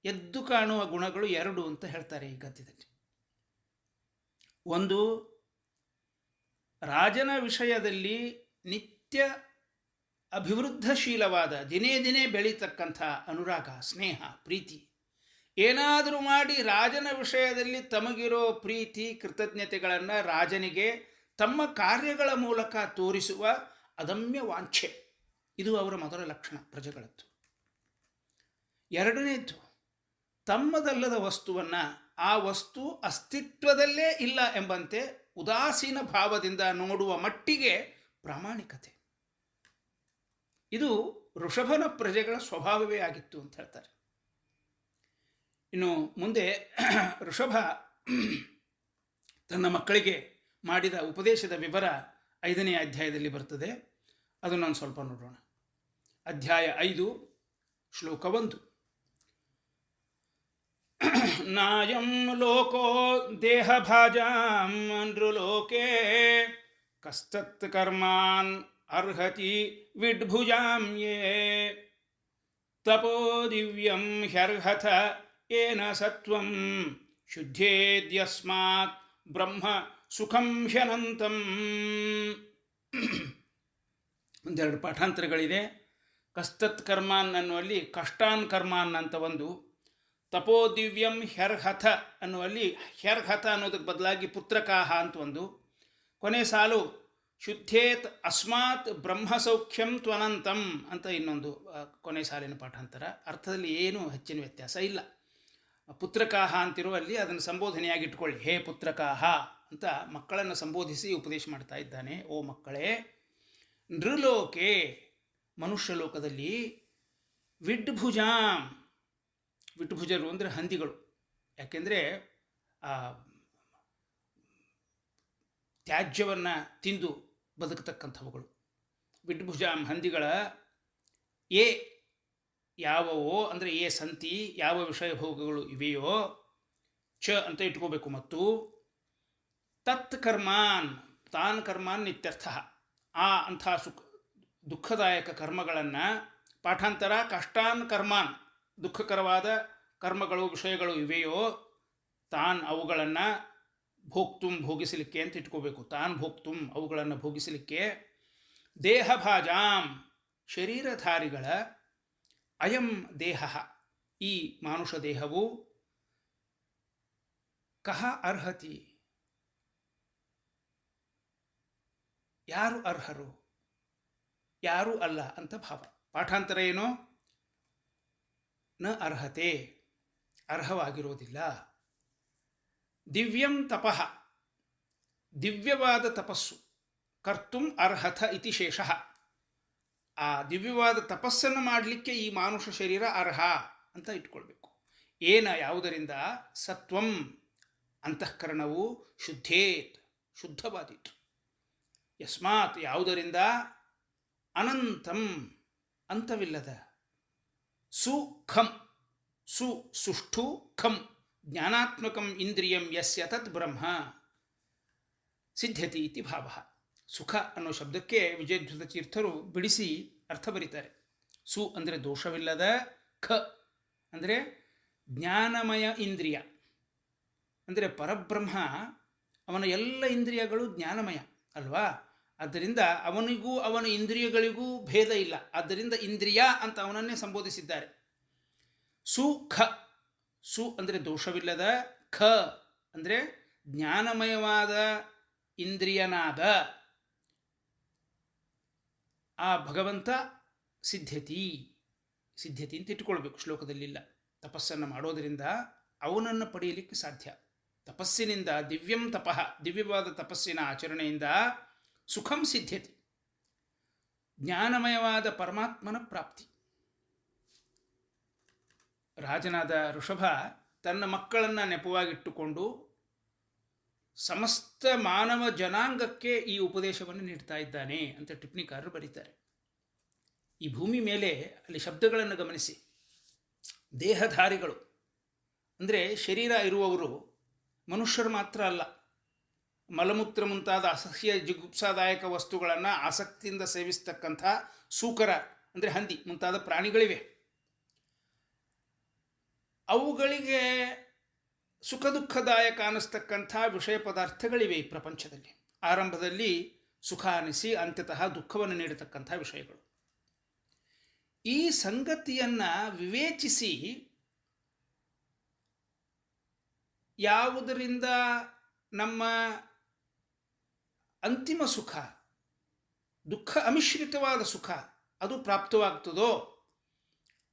ಎದ್ದು ಕಾಣುವ ಗುಣಗಳು 2 ಅಂತ ಹೇಳ್ತಾರೆ ಈ ಗದ್ಯದಲ್ಲಿ. ಒಂದು, ರಾಜನ ವಿಷಯದಲ್ಲಿ ನಿತ್ಯ ಅಭಿವೃದ್ಧಶೀಲವಾದ, ದಿನೇ ದಿನೇ ಬೆಳೀತಕ್ಕಂಥ ಅನುರಾಗ, ಸ್ನೇಹ, ಪ್ರೀತಿ. ಏನಾದರೂ ಮಾಡಿ ರಾಜನ ವಿಷಯದಲ್ಲಿ ತಮಗಿರೋ ಪ್ರೀತಿ, ಕೃತಜ್ಞತೆಗಳನ್ನು ರಾಜನಿಗೆ ತಮ್ಮ ಕಾರ್ಯಗಳ ಮೂಲಕ ತೋರಿಸುವ ಅದಮ್ಯ ವಾಂಛೆ, ಇದು ಅವರ ಮೊದಲ ಲಕ್ಷಣ ಪ್ರಜೆಗಳದ್ದು. 2ನೇದ್ದು, ತಮ್ಮದಲ್ಲದ ವಸ್ತುವನ್ನು ಆ ವಸ್ತು ಅಸ್ತಿತ್ವದಲ್ಲೇ ಇಲ್ಲ ಎಂಬಂತೆ ಉದಾಸೀನ ಭಾವದಿಂದ ನೋಡುವ ಮಟ್ಟಿಗೆ ಪ್ರಾಮಾಣಿಕತೆ. ಇದು ಋಷಭನ ಪ್ರಜೆಗಳ ಸ್ವಭಾವವೇ ಆಗಿತ್ತು ಅಂತ ಹೇಳ್ತಾರೆ. ಇನ್ನು ಮುಂದೆ ಋಷಭ ತನ್ನ ಮಕ್ಕಳಿಗೆ ಮಾಡಿದ ಉಪದೇಶದ ವಿವರ 5ನೇ ಅಧ್ಯಾಯದಲ್ಲಿ ಬರ್ತದೆ. ಅದನ್ನು ಸ್ವಲ್ಪ ನೋಡೋಣ. ಅಧ್ಯಾಯ 5, ಶ್ಲೋಕ 1. ನಾಯಂ ಲೋಕೋ ದೇಹಭಾಜಾಂ ನೃಲೋಕೆ ಕಸ್ತತ್ ಕರ್ಮಾನ್ ಅರ್ಹತಿ ವಿಡ್ಭುಜಾಂ ಯೇ ತಪೋ ದಿವ್ಯಂ ಹ್ಯರ್ಹಥ ಏನ ಸತ್ವಂ ಶುದ್ಧೇದ್ಯಸ್ಮಾತ್ ಬ್ರಹ್ಮ ಸುಖಂ ಹ್ಯನಂತಂ. ಒಂದೆರಡು ಪಾಠಾಂತರಗಳಿದೆ. ಕಸ್ತತ್ ಕರ್ಮಾನ್ ಅನ್ನುವಲ್ಲಿ ಕಷ್ಟಾನ್ ಕರ್ಮಾನ್ ಅಂತ ಒಂದು, ತಪೋದಿವ್ಯಂ ಹ್ಯರ್ಹಥ ಅನ್ನುವಲ್ಲಿ ಹ್ಯರ್ಹಥ ಅನ್ನೋದಕ್ಕೆ ಬದಲಾಗಿ ಪುತ್ರಕಾಹ ಅಂತ ಒಂದು, ಕೊನೆ ಸಾಲು ಶುದ್ಧೇತ್ ಅಸ್ಮಾತ್ ಬ್ರಹ್ಮಸೌಖ್ಯಂ ತ್ವನಂತಂ ಅಂತ ಇನ್ನೊಂದು ಕೊನೆ ಸಾಲಿನ ಪಾಠಾಂತರ. ಅರ್ಥದಲ್ಲಿ ಏನೂ ಹೆಚ್ಚಿನ ವ್ಯತ್ಯಾಸ ಇಲ್ಲ. ಪುತ್ರಕಾಹ ಅಂತಿರುವಲ್ಲಿ ಅದನ್ನು ಸಂಬೋಧನೆಯಾಗಿಟ್ಕೊಳ್ಳಿ. ಹೇ ಪುತ್ರಕಾಹ ಅಂತ ಮಕ್ಕಳನ್ನು ಸಂಬೋಧಿಸಿ ಉಪದೇಶ ಮಾಡ್ತಾ ಇದ್ದಾನೆ. ಓ ಮಕ್ಕಳೇ, ನೃಲೋಕೆ ಮನುಷ್ಯ ಲೋಕದಲ್ಲಿ ವಿಡ್ಭುಜಾಂ, ವಿಡ್ಭುಜರು ಅಂದರೆ ಹಂದಿಗಳು. ಯಾಕೆಂದರೆ ತ್ಯಾಜ್ಯವನ್ನು ತಿಂದು ಬದುಕತಕ್ಕಂಥವುಗಳು. ವಿಡ್ಭುಜಾಂ ಹಂದಿಗಳ ಏ ಯಾವವೋ ಅಂದರೆ ಏ ಸಂತಿ ಯಾವ ವಿಷಯ ಭೋಗಗಳು ಇವೆಯೋ, ಚ ಅಂತ ಇಟ್ಕೋಬೇಕು, ಮತ್ತು ತತ್ ಕರ್ಮಾನ್, ತಾನ್ ಕರ್ಮಾನ್ ಇತ್ಯರ್ಥ, ಆ ಅಂಥ ದುಃಖದಾಯಕ ಕರ್ಮಗಳನ್ನು, ಪಾಠಾಂತರ ಕಷ್ಟಾನ್ ಕರ್ಮಾನ್, ದುಃಖಕರವಾದ ಕರ್ಮಗಳು ವಿಷಯಗಳು ಇವೆಯೋ, ತಾನ್ ಅವುಗಳನ್ನು ಭೋಕ್ತುಂ ಭೋಗಿಸಲಿಕ್ಕೆ ಅಂತ ಇಟ್ಕೋಬೇಕು. ತಾನ್ ಭೋಕ್ತುಂ ಅವುಗಳನ್ನು ಭೋಗಿಸಲಿಕ್ಕೆ, ದೇಹಭಾಜಾಂ ಶರೀರಧಾರಿಗಳ, ಅಯಂ ದೇಹ ಈ ಮಾನುಷ ದೇಹವು, ಕಹ ಅರ್ಹತಿ ಯಾರು ಅರ್ಹರು, ಯಾರೂ ಅಲ್ಲ ಅಂತ ಭಾವ. ಪಾಠಾಂತರ ಏನು? ನ ಅರ್ಹತೆ ಅರ್ಹವಾಗಿರೋದಿಲ್ಲ. ದಿವ್ಯಂ ತಪಃ ದಿವ್ಯವಾದ ತಪಸ್ಸು, ಕರ್ತುಂ ಅರ್ಹಥ ಇತಿ ಶೇಷಃ, ಆ ದಿವ್ಯವಾದ ತಪಸ್ಸನ್ನು ಮಾಡಲಿಕ್ಕೆ ಈ ಮಾನುಷ ಶರೀರ ಅರ್ಹ ಅಂತ ಇಟ್ಕೊಳ್ಬೇಕು. ಏನ ಯಾವುದರಿಂದ? ಸತ್ವಂ ಅಂತಃಕರಣವು ಶುದ್ಧೇತ್ ಶುದ್ಧವಾದೀತು. ಯಸ್ಮಾತ್ ಯಾವುದರಿಂದ? ಅನಂತಂ ಅಂತವಿಲ್ಲದ, ಸುಖಂ ಸುಷ್ಠು ಖಂ ಜ್ಞಾನಾತ್ಮಕಂ ಇಂದ್ರಿಯಂ ಯಸ್ಯ ತತ್ ಬ್ರಹ್ಮ ಸಿದ್ಧ್ಯತಿ ಇತಿ ಭಾವ. ಸುಖ ಅನ್ನೋ ಶಬ್ದಕ್ಕೆ ವಿಜಯಧ್ವತ ತೀರ್ಥರು ಬಿಡಿಸಿ ಅರ್ಥ ಬರೀತಾರೆ. ಸು ಅಂದರೆ ದೋಷವಿಲ್ಲದ, ಖ ಅಂದರೆ ಜ್ಞಾನಮಯ ಇಂದ್ರಿಯ, ಅಂದರೆ ಪರಬ್ರಹ್ಮ ಅವನ ಎಲ್ಲ ಇಂದ್ರಿಯಗಳು ಜ್ಞಾನಮಯ ಅಲ್ವಾ. ಆದ್ದರಿಂದ ಅವನಿಗೂ ಅವನ ಇಂದ್ರಿಯಗಳಿಗೂ ಭೇದ ಇಲ್ಲ. ಆದ್ದರಿಂದ ಇಂದ್ರಿಯ ಅಂತ ಅವನನ್ನೇ ಸಂಬೋಧಿಸಿದ್ದಾರೆ. ಸುಖ, ಸು ಅಂದರೆ ದೋಷವಿಲ್ಲದ, ಖ ಅಂದರೆ ಜ್ಞಾನಮಯವಾದ ಇಂದ್ರಿಯನಾದ ಆ ಭಗವಂತ ಸಿದ್ಧ್ಯತಿ ಅಂತ ಇಟ್ಟುಕೊಳ್ಬೇಕು. ಶ್ಲೋಕದಲ್ಲಿಲ್ಲ. ತಪಸ್ಸನ್ನು ಮಾಡೋದರಿಂದ ಅವನನ್ನು ಪಡೆಯಲಿಕ್ಕೆ ಸಾಧ್ಯ. ತಪಸ್ಸಿನಿಂದ, ದಿವ್ಯಂ ತಪಃ ದಿವ್ಯವಾದ ತಪಸ್ಸಿನ ಆಚರಣೆಯಿಂದ ಸುಖಂ ಸಿದ್ಧ್ಯತಿ, ಜ್ಞಾನಮಯವಾದ ಪರಮಾತ್ಮನ ಪ್ರಾಪ್ತಿ. ರಾಜನಾದ ಋಷಭ ತನ್ನ ಮಕ್ಕಳನ್ನು ನೆಪವಾಗಿಟ್ಟುಕೊಂಡು ಸಮಸ್ತ ಮಾನವ ಜನಾಂಗಕ್ಕೆ ಈ ಉಪದೇಶವನ್ನು ನೀಡ್ತಾ ಇದ್ದಾನೆ ಅಂತ ಟಿಪ್ಪಣಿಕಾರರು ಬರೀತಾರೆ. ಈ ಭೂಮಿ ಮೇಲೆ ಅಲ್ಲಿ ಶಬ್ದಗಳನ್ನು ಗಮನಿಸಿ. ದೇಹಧಾರಿಗಳು ಅಂದರೆ ಶರೀರ ಇರುವವರು ಮನುಷ್ಯರು ಮಾತ್ರ ಅಲ್ಲ. ಮಲಮೂತ್ರ ಮುಂತಾದ ಅಸಹ್ಯ ಜಿಗುಪ್ಸಾದಾಯಕ ವಸ್ತುಗಳನ್ನು ಆಸಕ್ತಿಯಿಂದ ಸೇವಿಸ್ತಕ್ಕಂಥ ಸೂಕರ ಅಂದರೆ ಹಂದಿ ಮುಂತಾದ ಪ್ರಾಣಿಗಳಿವೆ. ಅವುಗಳಿಗೆ ಸುಖ ದುಃಖದಾಯಕ ಅನ್ನಿಸ್ತಕ್ಕಂಥ ವಿಷಯ ಪದಾರ್ಥಗಳಿವೆ ಈ ಪ್ರಪಂಚದಲ್ಲಿ. ಆರಂಭದಲ್ಲಿ ಸುಖ ಅನ್ನಿಸಿ ಅಂತ್ಯತಃ ದುಃಖವನ್ನು ನೀಡತಕ್ಕಂಥ ವಿಷಯಗಳು. ಈ ಸಂಗತಿಯನ್ನು ವಿವೇಚಿಸಿ ಯಾವುದರಿಂದ ನಮ್ಮ ಅಂತಿಮ ಸುಖ, ದುಃಖ ಅಮಿಶ್ರಿತವಾದ ಸುಖ ಅದು ಪ್ರಾಪ್ತವಾಗ್ತದೋ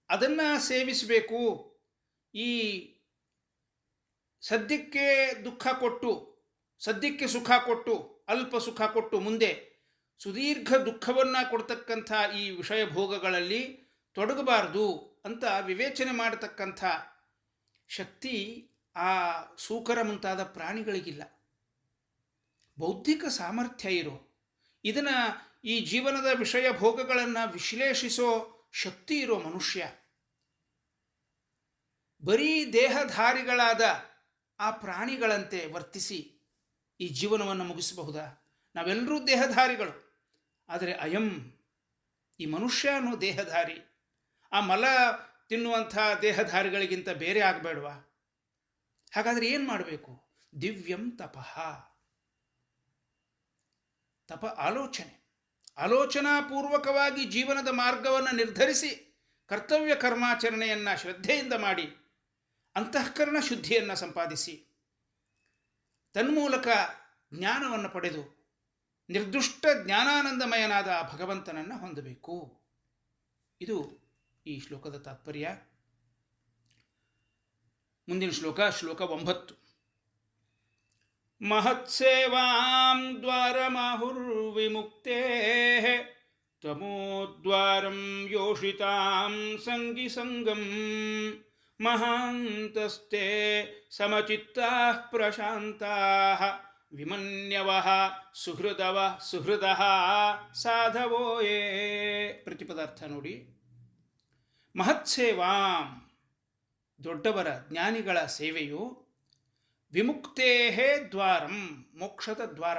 ಅದನ್ನು ಸೇವಿಸಬೇಕು. ಈ ಸದ್ಯಕ್ಕೆ ದುಃಖ ಕೊಟ್ಟು, ಸದ್ಯಕ್ಕೆ ಸುಖ ಕೊಟ್ಟು, ಅಲ್ಪ ಸುಖ ಕೊಟ್ಟು ಮುಂದೆ ಸುದೀರ್ಘ ದುಃಖವನ್ನು ಕೊಡ್ತಕ್ಕಂಥ ಈ ವಿಷಯ ಭೋಗಗಳಲ್ಲಿ ತೊಡಗಬಾರದು ಅಂತ ವಿವೇಚನೆ ಮಾಡತಕ್ಕಂಥ ಶಕ್ತಿ ಆ ಸೂಕರ ಮುಂತಾದ ಪ್ರಾಣಿಗಳಿಗಿಲ್ಲ. ಬೌದ್ಧಿಕ ಸಾಮರ್ಥ್ಯ ಇರೋ, ಇದನ್ನು ಈ ಜೀವನದ ವಿಷಯ ಭೋಗಗಳನ್ನು ವಿಶ್ಲೇಷಿಸೋ ಶಕ್ತಿ ಇರೋ ಮನುಷ್ಯ ಬರೀ ದೇಹಧಾರಿಗಳಾದ ಆ ಪ್ರಾಣಿಗಳಂತೆ ವರ್ತಿಸಿ ಈ ಜೀವನವನ್ನು ಮುಗಿಸಬಹುದಾ? ನಾವೆಲ್ಲರೂ ದೇಹಧಾರಿಗಳು. ಆದರೆ ಅಯಂ ಈ ಮನುಷ್ಯ ಅನ್ನೋ ದೇಹಧಾರಿ ಆ ಮಲ ತಿನ್ನುವಂಥ ದೇಹಧಾರಿಗಳಿಗಿಂತ ಬೇರೆ ಆಗಬೇಡವಾ? ಹಾಗಾದರೆ ಏನು ಮಾಡಬೇಕು? ದಿವ್ಯಂ ತಪಃ, ತಪ ಆಲೋಚನೆ, ಆಲೋಚನಾಪೂರ್ವಕವಾಗಿ ಜೀವನದ ಮಾರ್ಗವನ್ನು ನಿರ್ಧರಿಸಿ ಕರ್ತವ್ಯ ಕರ್ಮಾಚರಣೆಯನ್ನು ಶ್ರದ್ಧೆಯಿಂದ ಮಾಡಿ ಅಂತಃಕರಣ ಶುದ್ಧಿಯನ್ನು ಸಂಪಾದಿಸಿ ತನ್ಮೂಲಕ ಜ್ಞಾನವನ್ನು ಪಡೆದು ನಿರ್ದುಷ್ಟ ಜ್ಞಾನಾನಂದಮಯನಾದ ಆ ಭಗವಂತನನ್ನು ಹೊಂದಬೇಕು. ಇದು ಈ ಶ್ಲೋಕದ ತಾತ್ಪರ್ಯ. ಮುಂದಿನ ಶ್ಲೋಕ 9. ಮಹತ್ಸೇವಾಂ ದ್ವಾರಮಾಹುರ್ವಿಮುಕ್ತೇ ತಮೋದ್ವಾರಂ ಯೋಷಿತಾಂ ಸಂಗಿ ಸಂಗಂ ಮಹಾಂತಸ್ತೆ ಸಮಚಿತ್ತಾಃ ಪ್ರಶಾಂತಾಃ ವಿಮನ್ಯವಃ ಸುಹೃದಃ ಸಾಧವೋ ಯೇ. ಪ್ರತಿಪದಾರ್ಥ ನೋಡಿ. ಮಹತ್ಸೇವಾಂ, ದೊಡ್ಡವರ ಜ್ಞಾನಿಗಳ ಸೇವೆಯು, ವಿಮುಕ್ತೇಹೇ ದ್ವಾರಂ, ಮೋಕ್ಷದ ದ್ವಾರ,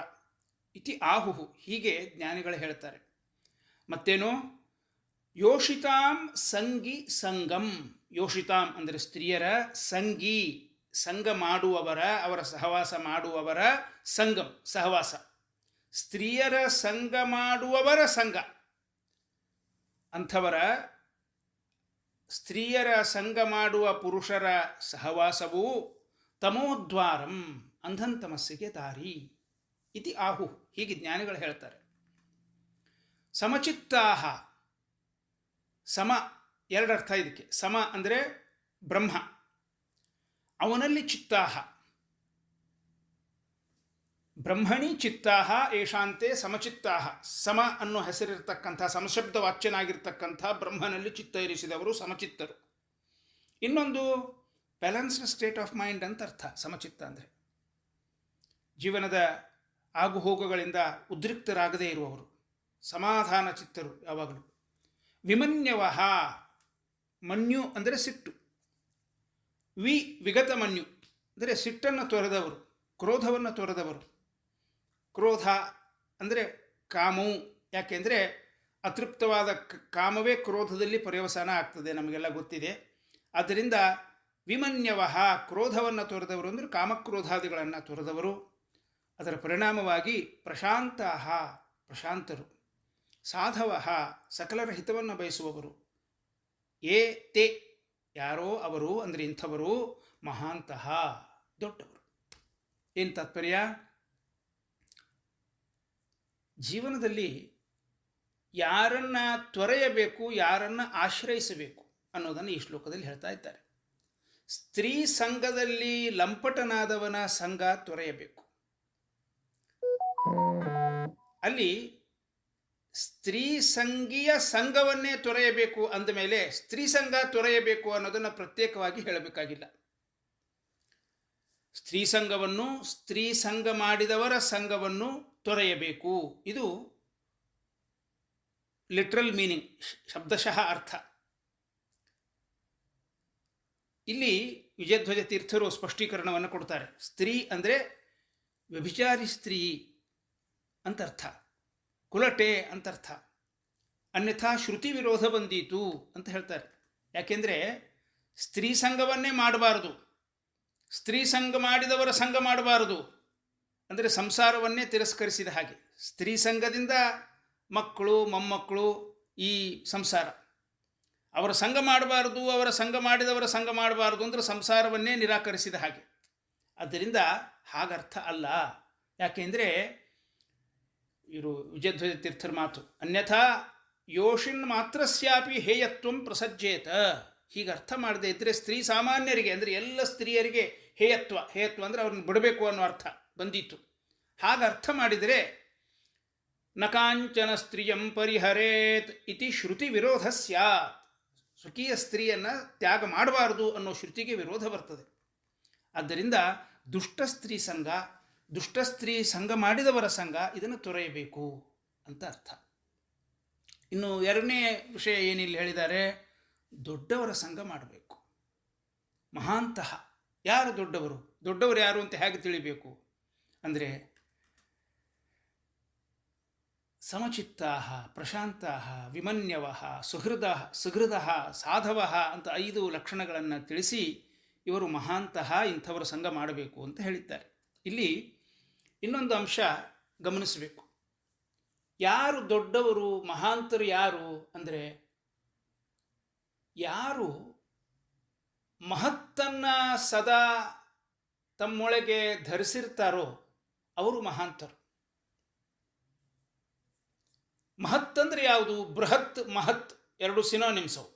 ಇತಿ ಆಹುಹು, ಹೀಗೆ ಜ್ಞಾನಿಗಳು ಹೇಳ್ತಾರೆ. ಮತ್ತೇನು? ಯೋಷಿತಾಂ ಸಂಗಿ ಸಂಗಂ, ಯೋಷಿತಾಂ ಅಂದರೆ ಸ್ತ್ರೀಯರ, ಸಂಗಿ ಸಂಗ ಮಾಡುವವರ, ಅವರ ಸಹವಾಸ ಮಾಡುವವರ, ಸಂಗಂ ಸಹವಾಸ, ಸ್ತ್ರೀಯರ ಸಂಗ ಮಾಡುವವರ ಸಂಘ, ಅಂಥವರ ಸ್ತ್ರೀಯರ ಸಂಗ ಮಾಡುವ ಪುರುಷರ ಸಹವಾಸವು ತಮೋದ್ವಾರಂ, ಅಂಧಂತಮಸ್ಸಿಗೆ ದಾರಿ, ಇತಿ ಆಹು, ಹೀಗೆ ಜ್ಞಾನಿಗಳು ಹೇಳ್ತಾರೆ. ಸಮಚಿತ್ತಾಹ, ಸಮ ಎರಡರ್ಥ ಇದಕ್ಕೆ. ಸಮ ಅಂದರೆ ಬ್ರಹ್ಮ, ಅವನಲ್ಲಿ ಚಿತ್ತಾಹ, ಬ್ರಹ್ಮಣಿ ಚಿತ್ತಾಹ ಏಷಾಂತೆ ಸಮಚಿತ್ತಾಹ. ಸಮ ಅನ್ನೋ ಹೆಸರಿರ್ತಕ್ಕಂಥ, ಸಮಶಬ್ದ ವಾಚ್ಯನಾಗಿರ್ತಕ್ಕಂಥ ಬ್ರಹ್ಮನಲ್ಲಿ ಚಿತ್ತ ಇರಿಸಿದವರು ಸಮಚಿತ್ತರು. ಇನ್ನೊಂದು ಬ್ಯಾಲೆನ್ಸ್ಡ್ ಸ್ಟೇಟ್ ಆಫ್ ಮೈಂಡ್ ಅಂತ ಅರ್ಥ ಸಮಚಿತ್ತ ಅಂದರೆ. ಜೀವನದ ಆಗುಹೋಗುಗಳಿಂದ ಉದ್ರಿಕ್ತರಾಗದೇ ಇರುವವರು, ಸಮಾಧಾನ ಚಿತ್ತರು ಯಾವಾಗಲೂ. ವಿಮನ್ಯವಃ, ಮನ್ಯು ಅಂದರೆ ಸಿಟ್ಟು, ವಿಗತ ಮನ್ಯು ಅಂದರೆ ಸಿಟ್ಟನ್ನು ತೊರೆದವರು, ಕ್ರೋಧವನ್ನು ತೊರೆದವರು. ಕ್ರೋಧ ಅಂದರೆ ಕಾಮವು, ಯಾಕೆಂದರೆ ಅತೃಪ್ತವಾದ ಕಾಮವೇ ಕ್ರೋಧದಲ್ಲಿ ಪರ್ಯವಸಾನ ಆಗ್ತದೆ, ನಮಗೆಲ್ಲ ಗೊತ್ತಿದೆ. ಆದ್ದರಿಂದ ವಿಮನ್ಯವಃ, ಕ್ರೋಧವನ್ನು ತೊರೆದವರು ಅಂದರೆ ಕಾಮಕ್ರೋಧಾದಿಗಳನ್ನು ತೊರೆದವರು. ಅದರ ಪರಿಣಾಮವಾಗಿ ಪ್ರಶಾಂತಾಹ, ಪ್ರಶಾಂತರು. ಸಾಧವಃ, ಸಕಲರ ಹಿತವನ್ನು ಬಯಸುವವರು. ಏ ತೇ, ಯಾರೋ ಅವರು ಅಂದರೆ ಇಂಥವರು, ಮಹಾಂತಹ, ದೊಡ್ಡವರು. ಏನು ತಾತ್ಪರ್ಯ? ಜೀವನದಲ್ಲಿ ಯಾರನ್ನ ತೊರೆಯಬೇಕು, ಯಾರನ್ನು ಆಶ್ರಯಿಸಬೇಕು ಅನ್ನೋದನ್ನು ಈ ಶ್ಲೋಕದಲ್ಲಿ ಹೇಳ್ತಾ ಇದ್ದಾರೆ. ಸ್ತ್ರೀ ಸಂಘದಲ್ಲಿ ಲಂಪಟನಾದವನ ಸಂಘ ತೊರೆಯಬೇಕು. ಅಲ್ಲಿ ಸ್ತ್ರೀ ಸಂಘೀಯ ಸಂಘವನ್ನೇ ತೊರೆಯಬೇಕು ಅಂದಮೇಲೆ ಸ್ತ್ರೀ ಸಂಘ ತೊರೆಯಬೇಕು ಅನ್ನೋದನ್ನು ಪ್ರತ್ಯೇಕವಾಗಿ ಹೇಳಬೇಕಾಗಿಲ್ಲ. ಸ್ತ್ರೀ ಸಂಘವನ್ನು, ಸ್ತ್ರೀ ಸಂಘ ಮಾಡಿದವರ ಸಂಘವನ್ನು ತೊರೆಯಬೇಕು. ಇದು ಲಿಟ್ರಲ್ ಮೀನಿಂಗ್, ಶಬ್ದಶಃ ಅರ್ಥ. ಇಲ್ಲಿ ವಿಜಯಧ್ವಜ ತೀರ್ಥರು ಸ್ಪಷ್ಟೀಕರಣವನ್ನು ಕೊಡ್ತಾರೆ. ಸ್ತ್ರೀ ಅಂದರೆ ವ್ಯಭಿಚಾರಿ ಸ್ತ್ರೀ ಅಂತರ್ಥ, ಕುಲಟೆ ಅಂತರ್ಥ. ಅನ್ಯಥಾ ಶ್ರುತಿ ವಿರೋಧ ಬಂದೀತು ಅಂತ ಹೇಳ್ತಾರೆ. ಯಾಕೆಂದರೆ ಸ್ತ್ರೀ ಸಂಘವನ್ನೇ ಮಾಡಬಾರದು, ಸ್ತ್ರೀ ಸಂಘ ಮಾಡಿದವರ ಸಂಘ ಮಾಡಬಾರದು ಅಂದರೆ ಸಂಸಾರವನ್ನೇ ತಿರಸ್ಕರಿಸಿದ ಹಾಗೆ. ಸ್ತ್ರೀ ಸಂಘದಿಂದ ಮಕ್ಕಳು ಮೊಮ್ಮಕ್ಕಳು, ಈ ಸಂಸಾರ. ಅವರ ಸಂಘ ಮಾಡಬಾರದು, ಅವರ ಸಂಘ ಮಾಡಿದವರ ಸಂಘ ಮಾಡಬಾರದು ಅಂದರೆ ಸಂಸಾರವನ್ನೇ ನಿರಾಕರಿಸಿದ ಹಾಗೆ. ಆದ್ದರಿಂದ ಹಾಗರ್ಥ ಅಲ್ಲ. ಯಾಕೆಂದರೆ ಇವರು ವಿಜಯಧ್ವಜ ತೀರ್ಥರ ಮಾತು, ಅನ್ಯಥಾ ಯೋಷಿನ್ ಮಾತ್ರಸ್ಯಾಪಿ ಹೇಯತ್ವಂ ಪ್ರಸಜ್ಜೇತ. ಹೀಗೆ ಅರ್ಥ ಮಾಡದೇ ಇದ್ದರೆ ಸ್ತ್ರೀ ಸಾಮಾನ್ಯರಿಗೆ ಅಂದರೆ ಎಲ್ಲ ಸ್ತ್ರೀಯರಿಗೆ ಹೇಯತ್ವ ಅಂದರೆ ಅವ್ರನ್ನ ಬಿಡಬೇಕು ಅನ್ನೋ ಅರ್ಥ ಬಂದಿತ್ತು. ಹಾಗೆ ಅರ್ಥ ಮಾಡಿದರೆ ನ ಕಾಂಚನ ಸ್ತ್ರೀಯಂ ಪರಿಹರೇತ್ ಇತಿ ಶ್ರುತಿ ವಿರೋಧ ಸ್ಯಾತ್. ಸ್ವಕೀಯ ಸ್ತ್ರೀಯನ್ನು ತ್ಯಾಗ ಮಾಡಬಾರದು ಅನ್ನೋ ಶ್ರುತಿಗೆ ವಿರೋಧ ಬರ್ತದೆ. ಆದ್ದರಿಂದ ದುಷ್ಟ ಸ್ತ್ರೀ ಸಂಘ ಮಾಡಿದವರ ಸಂಘ, ಇದನ್ನು ತೊರೆಯಬೇಕು ಅಂತ ಅರ್ಥ. ಇನ್ನು ಎರಡನೇ ವಿಷಯ ಏನಿಲ್ಲಿ ಹೇಳಿದ್ದಾರೆ, ದೊಡ್ಡವರ ಸಂಘ ಮಾಡಬೇಕು. ಮಹಾಂತಹ, ಯಾರು ದೊಡ್ಡವರು? ದೊಡ್ಡವರು ಯಾರು ಅಂತ ಹೇಗೆ ತಿಳಿಬೇಕು ಅಂದರೆ ಸಮಚಿತ್ತಾಹ, ಪ್ರಶಾಂತಾಹ, ವಿಮನ್ಯವಃ, ಸುಹೃದಃ, ಸಾಧವಃ ಅಂತ 5 ಲಕ್ಷಣಗಳನ್ನು ತಿಳಿಸಿ ಇವರು ಮಹಾಂತಹ, ಇಂಥವರ ಸಂಘ ಮಾಡಬೇಕು ಅಂತ ಹೇಳಿದ್ದಾರೆ. ಇಲ್ಲಿ ಇನ್ನೊಂದು ಅಂಶ ಗಮನಿಸಬೇಕು. ಯಾರು ದೊಡ್ಡವರು, ಮಹಾಂತರು ಯಾರು ಅಂದರೆ ಯಾರು ಮಹತ್ತನ್ನು ಸದಾ ತಮ್ಮೊಳಗೆ ಧರಿಸಿರ್ತಾರೋ ಅವರು ಮಹಾಂತರು. ಮಹತ್ ಅಂದರೆ ಯಾವುದು? ಬೃಹತ್, ಮಹತ್ ಎರಡು ಸಿನೋನಿಮ್ಸವು.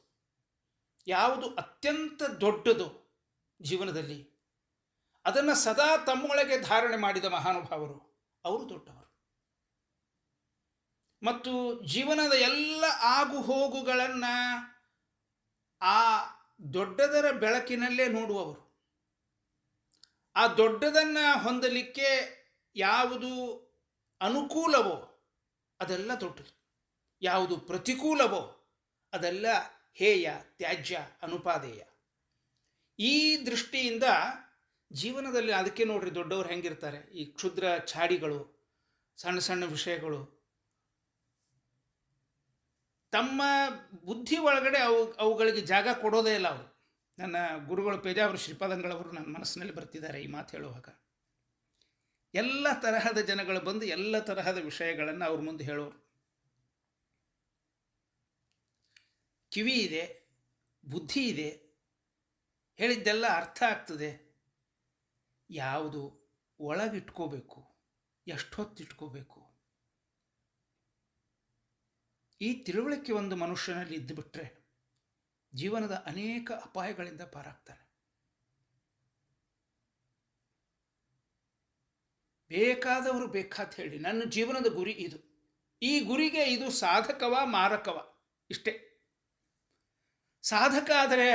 ಯಾವುದು ಅತ್ಯಂತ ದೊಡ್ಡದು ಜೀವನದಲ್ಲಿ, ಅದನ್ನು ಸದಾ ತಮ್ಮೊಳಗೆ ಧಾರಣೆ ಮಾಡಿದ ಮಹಾನುಭಾವರು, ಅವರು ದೊಡ್ಡವರು. ಮತ್ತು ಜೀವನದ ಎಲ್ಲ ಆಗು ಹೋಗುಗಳನ್ನು ಆ ದೊಡ್ಡದರ ಬೆಳಕಿನಲ್ಲೇ ನೋಡುವವರು. ಆ ದೊಡ್ಡದನ್ನು ಹೊಂದಲಿಕ್ಕೆ ಯಾವುದು ಅನುಕೂಲವೋ ಅದೆಲ್ಲ ದೊಡ್ಡದು, ಯಾವುದು ಪ್ರತಿಕೂಲವೋ ಅದೆಲ್ಲ ಹೇಯ, ತ್ಯಾಜ್ಯ, ಅನುಪಾದೇಯ. ಈ ದೃಷ್ಟಿಯಿಂದ ಜೀವನದಲ್ಲಿ ಅದಕ್ಕೆ ನೋಡ್ರಿ ದೊಡ್ಡವರು ಹೆಂಗಿರ್ತಾರೆ. ಈ ಕ್ಷುದ್ರ ಚಾಡಿಗಳು, ಸಣ್ಣ ಸಣ್ಣ ವಿಷಯಗಳು ತಮ್ಮ ಬುದ್ಧಿ ಒಳಗಡೆ ಅವುಗಳಿಗೆ ಜಾಗ ಕೊಡೋದೇ ಇಲ್ಲ ಅವರು. ನನ್ನ ಗುರುಗಳು ಪೇಜಾವರ ಶ್ರೀಪಾದಂಗಳವರು ನನ್ನ ಮನಸ್ಸಿನಲ್ಲಿ ಬರ್ತಿದ್ದಾರೆ ಈ ಮಾತು ಹೇಳುವಾಗ. ಎಲ್ಲ ತರಹದ ಜನಗಳು ಬಂದು ಎಲ್ಲ ತರಹದ ವಿಷಯಗಳನ್ನು ಅವ್ರ ಮುಂದೆ ಹೇಳೋರು. ಕಿವಿ ಇದೆ, ಬುದ್ಧಿ ಇದೆ, ಹೇಳಿದ್ದೆಲ್ಲ ಅರ್ಥ ಆಗ್ತದೆ. ಯಾವುದು ಒಳಗಿಟ್ಕೋಬೇಕು, ಎಷ್ಟೊತ್ತಿಟ್ಕೋಬೇಕು, ಈ ತಿಳುವಳಿಕೆ ಒಂದು ಮನುಷ್ಯನಲ್ಲಿ ಇದ್ದುಬಿಟ್ರೆ ಜೀವನದ ಅನೇಕ ಅಪಾಯಗಳಿಂದ ಪಾರಾಗ್ತಾನೆ. ಬೇಕಾದವರು ಬೇಕಾದ ಹೇಳಿ, ನನ್ನ ಜೀವನದ ಗುರಿ ಇದು, ಈ ಗುರಿಗೆ ಇದು ಸಾಧಕವ ಮಾರಕವ, ಇಷ್ಟೇ. ಸಾಧಕ ಆದರೆ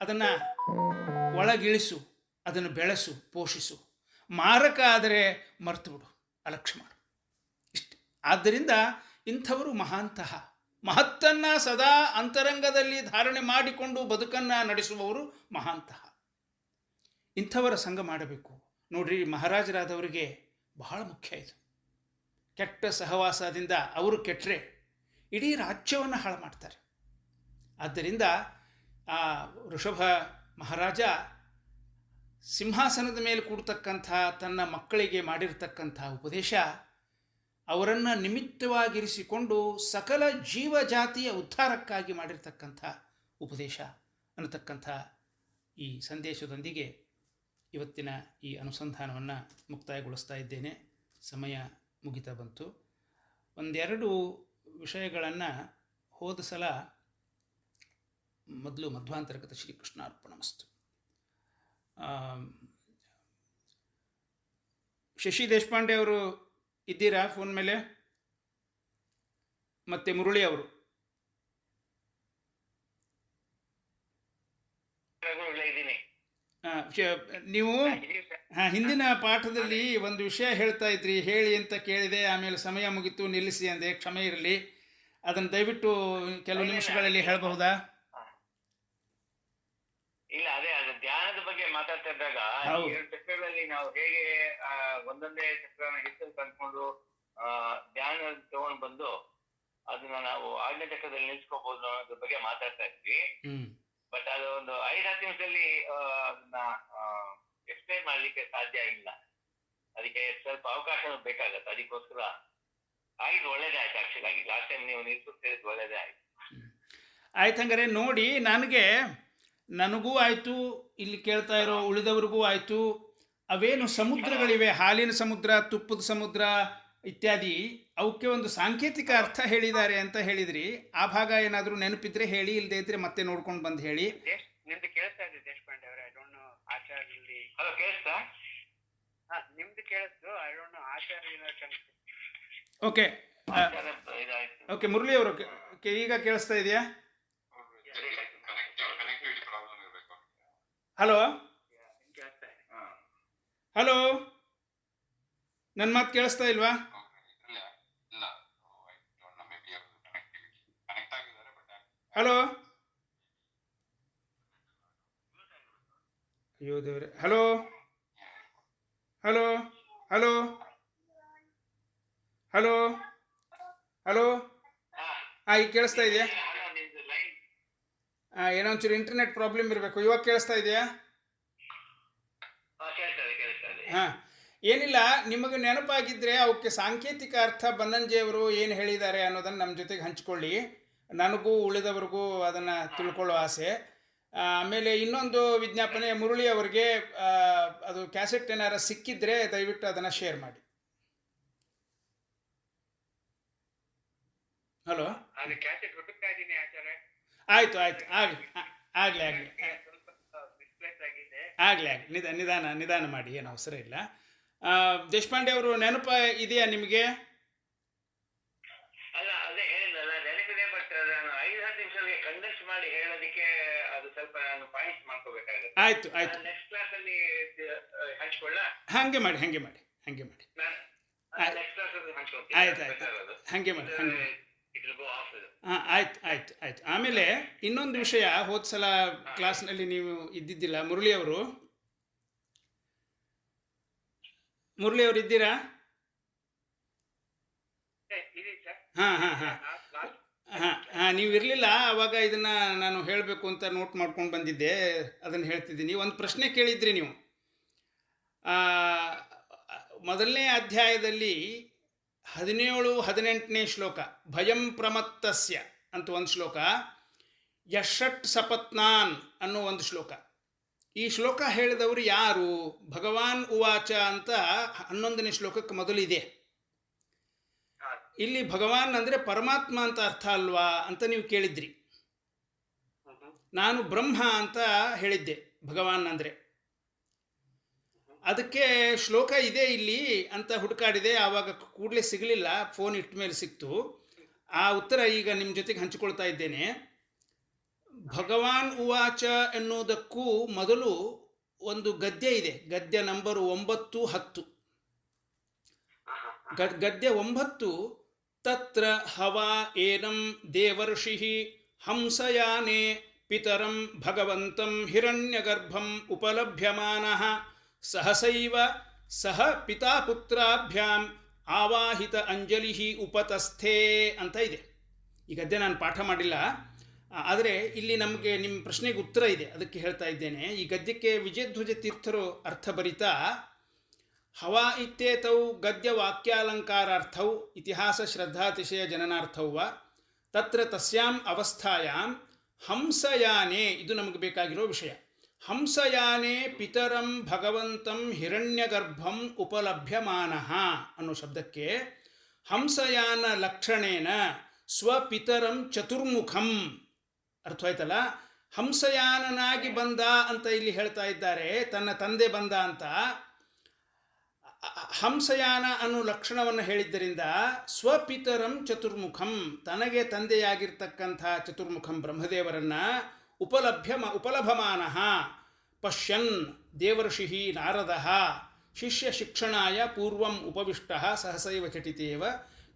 ಅದನ್ನು ಒಳಗಿಳಿಸು, ಅದನ್ನು ಬೆಳೆಸು, ಪೋಷಿಸು. ಮಾರಕ ಆದರೆ ಮರ್ತು ಬಿಡು, ಅಲಕ್ಷ್ಯ ಮಾಡು, ಇಷ್ಟೆ. ಆದ್ದರಿಂದ ಇಂಥವರು ಮಹಾಂತಹ, ಮಹತ್ತನ್ನು ಸದಾ ಅಂತರಂಗದಲ್ಲಿ ಧಾರಣೆ ಮಾಡಿಕೊಂಡು ಬದುಕನ್ನು ನಡೆಸುವವರು ಮಹಾಂತಹ. ಇಂಥವರ ಸಂಘ ಮಾಡಬೇಕು. ನೋಡ್ರಿ, ಮಹಾರಾಜರಾದವರಿಗೆ ಬಹಳ ಮುಖ್ಯ ಇದು. ಕೆಟ್ಟ ಸಹವಾಸದಿಂದ ಅವರು ಕೆಟ್ಟರೆ ಇಡೀ ರಾಜ್ಯವನ್ನು ಹಾಳು ಮಾಡ್ತಾರೆ. ಆದ್ದರಿಂದ ಆ ಋಷಭ ಮಹಾರಾಜ ಸಿಂಹಾಸನದ ಮೇಲೆ ಕೂಡತಕ್ಕಂಥ ತನ್ನ ಮಕ್ಕಳಿಗೆ ಮಾಡಿರ್ತಕ್ಕಂಥ ಉಪದೇಶ, ಅವರನ್ನು ನಿಮಿತ್ತವಾಗಿರಿಸಿಕೊಂಡು ಸಕಲ ಜೀವಜಾತಿಯ ಉದ್ಧಾರಕ್ಕಾಗಿ ಮಾಡಿರ್ತಕ್ಕಂಥ ಉಪದೇಶ ಅನ್ನತಕ್ಕಂಥ ಈ ಸಂದೇಶದೊಂದಿಗೆ ಇವತ್ತಿನ ಈ ಅನುಸಂಧಾನವನ್ನು ಮುಕ್ತಾಯಗೊಳಿಸ್ತಾ ಇದ್ದೇನೆ. ಸಮಯ ಮುಗಿತಾ ಬಂತು. ಒಂದೆರಡು ವಿಷಯಗಳನ್ನು ಹೋದ ಸಲ ಮೊದಲು ಮಧ್ವಾಂತರಗತ ಶ್ರೀಕೃಷ್ಣ ಅರ್ಪಣಮಸ್ತು. ಶಶಿ ದೇಶಪಾಂಡೆ ಅವರು ಇದ್ದೀರಾ ಫೋನ್ ಮೇಲೆ? ಮತ್ತು ಮುರಳಿ ಅವರು. ನೀವು ಹಿಂದಿನ ಪಾಠದಲ್ಲಿ ಒಂದು ವಿಷಯ ಹೇಳ್ತಾ ಇದ್ರಿ, ಹೇಳಿ ಅಂತ ಕೇಳಿದೆ, ಆಮೇಲೆ ಸಮಯ ಮುಗಿತು ನಿಲ್ಲಿಸಿ ಅಂದೆ. ಕ್ಷಮೆ ಇರಲಿ, ಅದನ್ನು ದಯವಿಟ್ಟು ಕೆಲವು ನಿಮಿಷಗಳಲ್ಲಿ ಹೇಳಬಹುದಾ? ಇಲ್ಲ, ಅದೇ ಅದು ಧ್ಯಾನದ ಬಗ್ಗೆ ಮಾತಾಡ್ತಾ ಇದ್ದಾಗ 2 ಚಕ್ರಗಳಲ್ಲಿ ನಾವು ಹೇಗೆ ಒಂದೊಂದೇ ಚಕ್ರನ ಹೆಸರು ತಂದ್ಕೊಂಡು ಧ್ಯಾನ ತಗೊಂಡು ಬಂದು ಅದನ್ನ ನಾವು 6ನೇ ಚಕ್ರದಲ್ಲಿ ನಿಲ್ಸ್ಕೋಬಹುದು ಅನ್ನೋದ್ರ ಬಗ್ಗೆ ಮಾತಾಡ್ತಾ ಇದ್ವಿ. ಬಟ್ ಅದು ಒಂದು 5-10 ನಿಮಿಷದಲ್ಲಿ ಅದನ್ನ ಎಕ್ಸ್ಪ್ಲೈನ್ ಮಾಡ್ಲಿಕ್ಕೆ ಸಾಧ್ಯ ಇಲ್ಲ. ಅದಕ್ಕೆ ಸ್ವಲ್ಪ ಅವಕಾಶ ಬೇಕಾಗತ್ತೆ. ಅದಕ್ಕೋಸ್ಕರ ಆಗಿದ್ದು ಒಳ್ಳೇದೇ ಆಯ್ತು. ಆಕ್ಚುಲ್ ಆಗಿ ಲಾಸ್ಟ್ ಟೈಮ್ ನೀವು ನಿಲ್ಸುತ್ತಿದ್ದು ಒಳ್ಳೇದೇ ಆಯ್ತು. ಆಯ್ತು. ಹಂಗಾರೆ ನೋಡಿ, ನನಗೂ ಆಯಿತು, ಇಲ್ಲಿ ಕೇಳ್ತಾ ಇರೋ ಉಳಿದವ್ರಿಗೂ ಆಯಿತು. ಅವೇನು ಸಮುದ್ರಗಳಿವೆ, ಹಾಲಿನ ಸಮುದ್ರ, ತುಪ್ಪದ ಸಮುದ್ರ ಇತ್ಯಾದಿ, ಅವಕ್ಕೆ ಒಂದು ಸಾಂಕೇತಿಕ ಅರ್ಥ ಹೇಳಿದ್ದಾರೆ ಅಂತ ಹೇಳಿದ್ರಿ. ಆ ಭಾಗ ಏನಾದರೂ ನೆನಪಿದ್ರೆ ಹೇಳಿ, ಇಲ್ಲದೆ ಇದ್ರೆ ಮತ್ತೆ ನೋಡ್ಕೊಂಡು ಬಂದು ಹೇಳಿ. ನಿಮ್ದು ಕೇಳಿಸ್ತಾ ಇದೆ ದೇಶಪಾಂಡೆ ಅವರೇ? ಐ ಡೋಂಟ್ ನೋ ಆಚಾರ್ಯಲ್ಲಿ. ಹಲೋ, ಕೇಳಿಸ್ತಾ? ನಿಮ್ದು ಕೇಳಿಸ್ತು. I don't know Acharya. Okay okay, Murali ಅವರು ಈಗ ಕೇಳಿಸ್ತಾ ಇದೆಯಾ? ಹಲೋ ಹಲೋ, ನನ್ನ ಮಾತು ಕೇಳಿಸ್ತಾ ಇಲ್ವಾ? ಹಲೋ, ಅಯ್ಯೋ ದೇವ್ರೆ. Hello hello hello hello hello, ಈಗ ಕೇಳಿಸ್ತಾ ಇದೆಯಾ? ಏನೋ ಒಂಚೂರು ಇಂಟರ್ನೆಟ್ ಪ್ರಾಬ್ಲಮ್ ಇರಬೇಕು. ಇವಾಗ ಕೇಳಿಸ್ತಾ ಇದೆಯಾ? ಹಾಂ, ಏನಿಲ್ಲ, ನಿಮಗೆ ನೆನಪಾಗಿದ್ದರೆ ಅವಕ್ಕೆ ಸಾಂಕೇತಿಕ ಅರ್ಥ ಬನ್ನಂಜಿಯವರು ಏನು ಹೇಳಿದ್ದಾರೆ ಅನ್ನೋದನ್ನು ನಮ್ಮ ಜೊತೆಗೆ ಹಂಚ್ಕೊಳ್ಳಿ. ನನಗೂ ಉಳಿದವ್ರಿಗೂ ಅದನ್ನು ತಿಳ್ಕೊಳ್ಳೋ ಆಸೆ. ಆಮೇಲೆ ಇನ್ನೊಂದು ವಿಜ್ಞಾಪನೆ, ಮುರಳಿ ಅವರಿಗೆ ಅದು ಕ್ಯಾಸೆಟ್ ಏನಾರು ಸಿಕ್ಕಿದ್ರೆ ದಯವಿಟ್ಟು ಅದನ್ನು ಶೇರ್ ಮಾಡಿ. ಹಲೋ, ಅದು ಕ್ಯಾಸೆಟ್ ಹುಡುಕ್ತಾ ಇದ್ದೀನಿ ಆಚಾರ್ಯ. ಆಯಿತು ಆಯಿತು, ಆಗಲಿ ಆಗಲಿ ಆಗಲಿ ಸ್ವಲ್ಪ ಮಿಸ್ಪ್ಲೇಸ್ ಆಗಿದೆ. ಆಗಲಿ ಆಗಲಿ, ನಿಧಾನ ಮಾಡಿ, ಏನು ಅವಸರ ಇಲ್ಲ. ದೇಶಪಾಂಡೆ ಅವರು ನೆನಪ ಇದೆಯಾ ನಿಮಗೆ? ಅಲ್ಲ, ಅದೇ ಹೇಳಿದ್ನಲ್ಲ, ನೆನಪಿದೆ. ಬಟ್ ನಾನು 5-10 ನಿಮಿಷಕ್ಕೆ ಕಂಡೆನ್ಸ್ ಮಾಡಿ ಹೇಳೋದಕ್ಕೆ ಅದು ಸ್ವಲ್ಪ ನಾನು ಪಾಯಿಂಟ್ಸ್ ಮಾಡ್ಕೋಬೇಕಾಗುತ್ತೆ. ಆಯಿತು ಆಯಿತು, ನೆಕ್ಸ್ಟ್ ಕ್ಲಾಸ್ ಅಲ್ಲಿ ಹಂಚ್ಕೊಳ್ಳ. ಹಾಗೆ ಮಾಡಿ ನೆಕ್ಸ್ಟ್ ಕ್ಲಾಸ್ ಅಲ್ಲಿ ಹಂಚ್ಕೊಳ್ತೀನಿ. ಆಯ್ತು ಆಯ್ತು, ಹಾಗೆ ಮಾಡಿ ಇಟ್ ವಿಲ್ ಗೋ ಆಫ್ ಇದು. ಹಾಂ, ಆಯ್ತು ಆಯ್ತು ಆಯ್ತು. ಆಮೇಲೆ ಇನ್ನೊಂದು ವಿಷಯ, ಹೋದ ಸಲ ಕ್ಲಾಸ್ನಲ್ಲಿ ನೀವು ಇದ್ದಿದ್ದಿಲ್ಲ, ಮುರಳಿ ಅವರು ಇದ್ದೀರಾ? ಇದೆ ಸರ್. ಹಾಂ ಹಾಂ ಹಾಂ ಹಾಂ, ನೀವು ಇರಲಿಲ್ಲ ಆವಾಗ. ಇದನ್ನು ನಾನು ಹೇಳಬೇಕು ಅಂತ ನೋಟ್ ಮಾಡ್ಕೊಂಡು ಬಂದಿದ್ದೆ, ಅದನ್ನು ಹೇಳ್ತಿದ್ದೀನಿ. ಒಂದು ಪ್ರಶ್ನೆ ಕೇಳಿದ್ರಿ ನೀವು. ಮೊದಲನೇ ಅಧ್ಯಾಯದಲ್ಲಿ 17-18ನೇ ಶ್ಲೋಕ, ಭಯಂ ಪ್ರಮತ್ತಸ್ಯ ಅಂತ ಒಂದು ಶ್ಲೋಕ, ಯಷಟ್ ಸಪತ್ನಾನ್ ಅನ್ನೋ ಒಂದು ಶ್ಲೋಕ. ಈ ಶ್ಲೋಕ ಹೇಳಿದವರು ಯಾರು? ಭಗವಾನ್ ಉವಾಚ ಅಂತ 11ನೇ ಶ್ಲೋಕಕ್ಕೆ ಮೊದಲಿದೆ. ಇಲ್ಲಿ ಭಗವಾನ್ ಅಂದರೆ ಪರಮಾತ್ಮ ಅಂತ ಅರ್ಥ ಅಲ್ವಾ ಅಂತ ನೀವು ಕೇಳಿದ್ರಿ. ನಾನು ಬ್ರಹ್ಮ ಅಂತ ಹೇಳಿದ್ದೆ ಭಗವಾನ್ ಅಂದರೆ. ಅದಕ್ಕೆ ಶ್ಲೋಕ ಇದೆ ಇಲ್ಲಿ ಅಂತ ಹುಡುಕಾಡಿದೆ, ಆವಾಗ ಕೂಡಲೇ ಸಿಗಲಿಲ್ಲ, ಫೋನ್ ಇಟ್ಟ ಮೇಲೆ ಸಿಕ್ತು. ಆ ಉತ್ತರ ಈಗ ನಿಮ್ಮ ಜೊತೆಗೆ ಹಂಚಿಕೊಳ್ತಾ ಇದ್ದೇನೆ. ಭಗವಾನ್ ಉವಾಚ ಎನ್ನುವುದಕ್ಕೂ ಮೊದಲು ಒಂದು ಗದ್ಯ ಇದೆ, ಗದ್ಯ ನಂಬರು 9-10. ಗದ್ಯ 9, ತತ್ರ ಹವಾ ಏನಂ ದೇವರ್ಷಿಃ ಹಂಸಯಾನೆ ಪಿತರಂ ಭಗವಂತಂ ಹಿರಣ್ಯಗರ್ಭಂ ಉಪಲಭ್ಯಮಾನಃ ಸಹಸೈವ ಸಹ ಪಿತಾಪುತ್ರಾಭ್ಯಾಂ ಆವಾಹಿತ ಅಂಜಲಿಃ ಉಪತಸ್ಥೆ ಅಂತ ಇದೆ. ಈ ಗದ್ಯ ನಾನು ಪಾಠ ಮಾಡಿಲ್ಲ, ಆದರೆ ಇಲ್ಲಿ ನಮಗೆ ನಿಮ್ಮ ಪ್ರಶ್ನೆಗೆ ಉತ್ತರ ಇದೆ, ಅದಕ್ಕೆ ಹೇಳ್ತಾ ಇದ್ದೇನೆ. ಈ ಗದ್ಯಕ್ಕೆ ವಿಜಯಧ್ವಜ ತೀರ್ಥರು ಅರ್ಥ ಬರಿತಾ, ಹವಾ ಇತ್ಯೇತೌ ಗದ್ಯವಾಕ್ಯಾಲಂಕಾರಾರ್ಥೌ ಇತಿಹಾಸ ಶ್ರದ್ಧಾತಿಶಯ ಜನನಾರ್ಥೌ ವ ತತ್ರ ತಸ್ಯಾಂ ಅವಸ್ಥಾಯಾಂ ಹಂಸಯಾನೆ, ಇದು ನಮಗೆ ಬೇಕಾಗಿರೋ ವಿಷಯ, ಹಂಸಯಾನೆ ಪಿತರಂ ಭಗವಂತಂ ಹಿರಣ್ಯಗರ್ಭಂ ಉಪಲಭ್ಯಮಾನಃ ಅನ್ನೋ ಶಬ್ದಕ್ಕೆ ಹಂಸಯಾನ ಲಕ್ಷಣೇನ ಸ್ವಪಿತರಂ ಚತುರ್ಮುಖಂ ಅರ್ಥವಾಯ್ತಲ್ಲ. ಹಂಸಯಾನನಾಗಿ ಬಂದ ಅಂತ ಇಲ್ಲಿ ಹೇಳ್ತಾ ಇದ್ದಾರೆ, ತನ್ನ ತಂದೆ ಬಂದ ಅಂತ. ಹಂಸಯಾನ ಅನ್ನೋ ಲಕ್ಷಣವನ್ನು ಹೇಳಿದ್ದರಿಂದ ಸ್ವಪಿತರಂ ಚತುರ್ಮುಖಂ, ತನಗೆ ತಂದೆಯಾಗಿರ್ತಕ್ಕಂಥ ಚತುರ್ಮುಖಂ ಬ್ರಹ್ಮದೇವರನ್ನ ಉಪಲಭಮಾನಃ ಪಶ್ಯನ್ ದೇವರ್ಷಿಃ ನಾರದಃ ಶಿಷ್ಯ ಶಿಕ್ಷಣಾಯ ಪೂರ್ವಂ ಉಪವಿಷ್ಟಃ ಸಹಸೈವ ಚಟಿತೇವ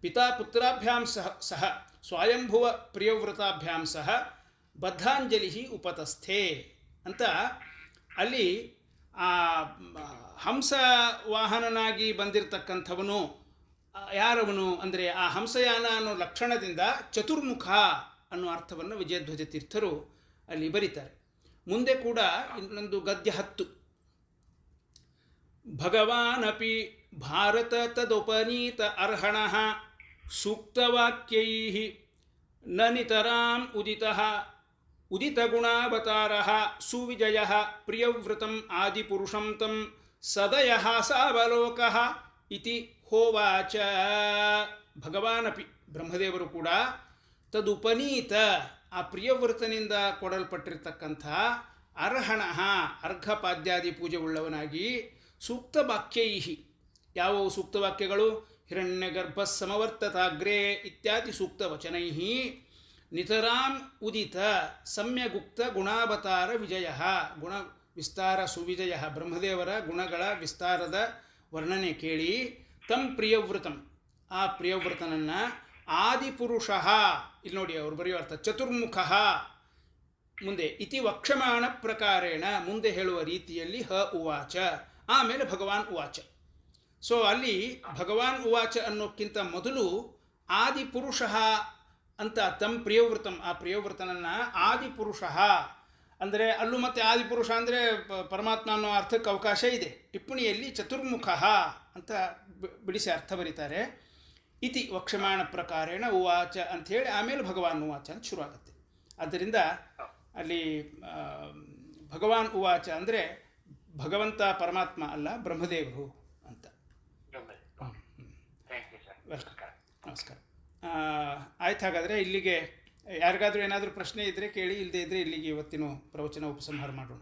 ಪಿತಾಪುತ್ರಾಭ್ಯಾಂ ಸಹ ಸ್ವಯಂಭುವ ಪ್ರಿಯವ್ರತಾಭ್ಯಾಂ ಸಹ ಬದ್ಧಾಂಜಲಿ ಉಪತಸ್ಥೆ ಅಂತ. ಅಲ್ಲಿ ಆ ಹಂಸ ವಾಹನನಾಗಿ ಬಂದಿರತಕ್ಕಂಥವನು ಯಾರವನು ಅಂದರೆ ಆ ಹಂಸಯಾನ ಅನ್ನೋ ಲಕ್ಷಣದಿಂದ ಚತುರ್ಮುಖ ಅನ್ನೋ ಅರ್ಥವನ್ನು ವಿಜಯಧ್ವಜ ತೀರ್ಥರು ಅಲ್ಲಿ ಬರೀತಾರೆ. ಮುಂದೆ ಕೂಡ ಇನ್ನೊಂದು ಗದ್ಯ 10, ಭಗವಾನಪಿ ಭಾರತ ತದುಪನೀತ ಅರ್ಹಣಃ ಸೂಕ್ತವಾಕ್ಯೈಃ ನ ನಿತರಾಂ ಉದಿತಗುಣಾವತಾರಃ ಸುವಿಜಯಃ ಪ್ರಿಯವ್ರತಂ ಆದಿಪುರುಷಂ ತಂ ಸದಯಃ ಸಾವಲೋಕಃ ಇತಿ ಹೋವಾಚ. ಭಗವಾನಪಿ ಬ್ರಹ್ಮದೇವರು ಕೂಡ ತದುಪನೀತ ಆ ಪ್ರಿಯವ್ರತನಿಂದ ಕೊಡಲ್ಪಟ್ಟಿರ್ತಕ್ಕಂಥ ಅರ್ಹಣಃ ಅರ್ಘಪಾದ್ಯಾದಿ ಪೂಜೆ ಉಳ್ಳವನಾಗಿ ಸೂಕ್ತವಾಕ್ಯೈಃ, ಯಾವುವು ಸೂಕ್ತವಾಕ್ಯಗಳು? ಹಿರಣ್ಯಗರ್ಭ ಸಮವರ್ತತಾಗ್ರೇ ಇತ್ಯಾದಿ ಸೂಕ್ತವಚನೈಃ ನಿತರಾಂ ಉದಿತ ಸಮ್ಯಗುಕ್ತ ಗುಣಾವತಾರ ವಿಜಯ, ಗುಣ ವಿಸ್ತಾರ ಸುವಿಜಯ, ಬ್ರಹ್ಮದೇವರ ಗುಣಗಳ ವಿಸ್ತಾರದ ವರ್ಣನೆ ಕೇಳಿ ತಂ ಪ್ರಿಯವ್ರತಂ ಆ ಪ್ರಿಯವ್ರತನನ್ನು ಆದಿಪುರುಷ, ಇಲ್ಲಿ ನೋಡಿ ಅವರು ಬರೆಯುವ ಅರ್ಥ ಚತುರ್ಮುಖ, ಮುಂದೆ ಇತಿ ವಕ್ಷಮಾಣ ಪ್ರಕಾರೇಣ ಮುಂದೆ ಹೇಳುವ ರೀತಿಯಲ್ಲಿ ಹ ಉವಾಚ, ಆಮೇಲೆ ಭಗವಾನ್ ಉವಾಚ. ಸೊ ಅಲ್ಲಿ ಭಗವಾನ್ ಉವಾಚ ಅನ್ನೋಕ್ಕಿಂತ ಮೊದಲು ಆದಿಪುರುಷ ಅಂತ ತಂ ಪ್ರಿಯವ್ರತಂ ಆ ಪ್ರಿಯವ್ರತನನ್ನು ಆದಿಪುರುಷ ಅಂದರೆ ಅಲ್ಲೂ ಮತ್ತೆ ಆದಿಪುರುಷ ಅಂದರೆ ಪರಮಾತ್ಮ ಅನ್ನೋ ಅರ್ಥಕ್ಕೆ ಅವಕಾಶ ಇದೆ. ಟಿಪ್ಪಣಿಯಲ್ಲಿ ಚತುರ್ಮುಖ ಅಂತ ಬಿಡಿಸಿ ಅರ್ಥ ಬರೀತಾರೆ. ಇತಿ ವಕ್ಷಮಾಣ ಪ್ರಕಾರೇಣ ಉವಾಚ ಅಂಥೇಳಿ ಆಮೇಲೆ ಭಗವಾನ್ ಉವಾಚ ಅಂತ ಶುರುವಾಗುತ್ತೆ. ಆದ್ದರಿಂದ ಅಲ್ಲಿ ಭಗವಾನ್ ಉವಾಚ ಅಂದರೆ ಭಗವಂತ ಪರಮಾತ್ಮ ಅಲ್ಲ, ಬ್ರಹ್ಮದೇವರು ಅಂತ. ವೆಲ್ಕಮ್. ನಮಸ್ಕಾರ. ಆಯ್ತು, ಹಾಗಾದರೆ ಇಲ್ಲಿಗೆ ಯಾರಿಗಾದರೂ ಏನಾದರೂ ಪ್ರಶ್ನೆ ಇದ್ದರೆ ಕೇಳಿ, ಇಲ್ಲದೇ ಇದ್ದರೆ ಇಲ್ಲಿಗೆ ಇವತ್ತಿನ ಪ್ರವಚನ ಉಪಸಂಹಾರ ಮಾಡೋಣ.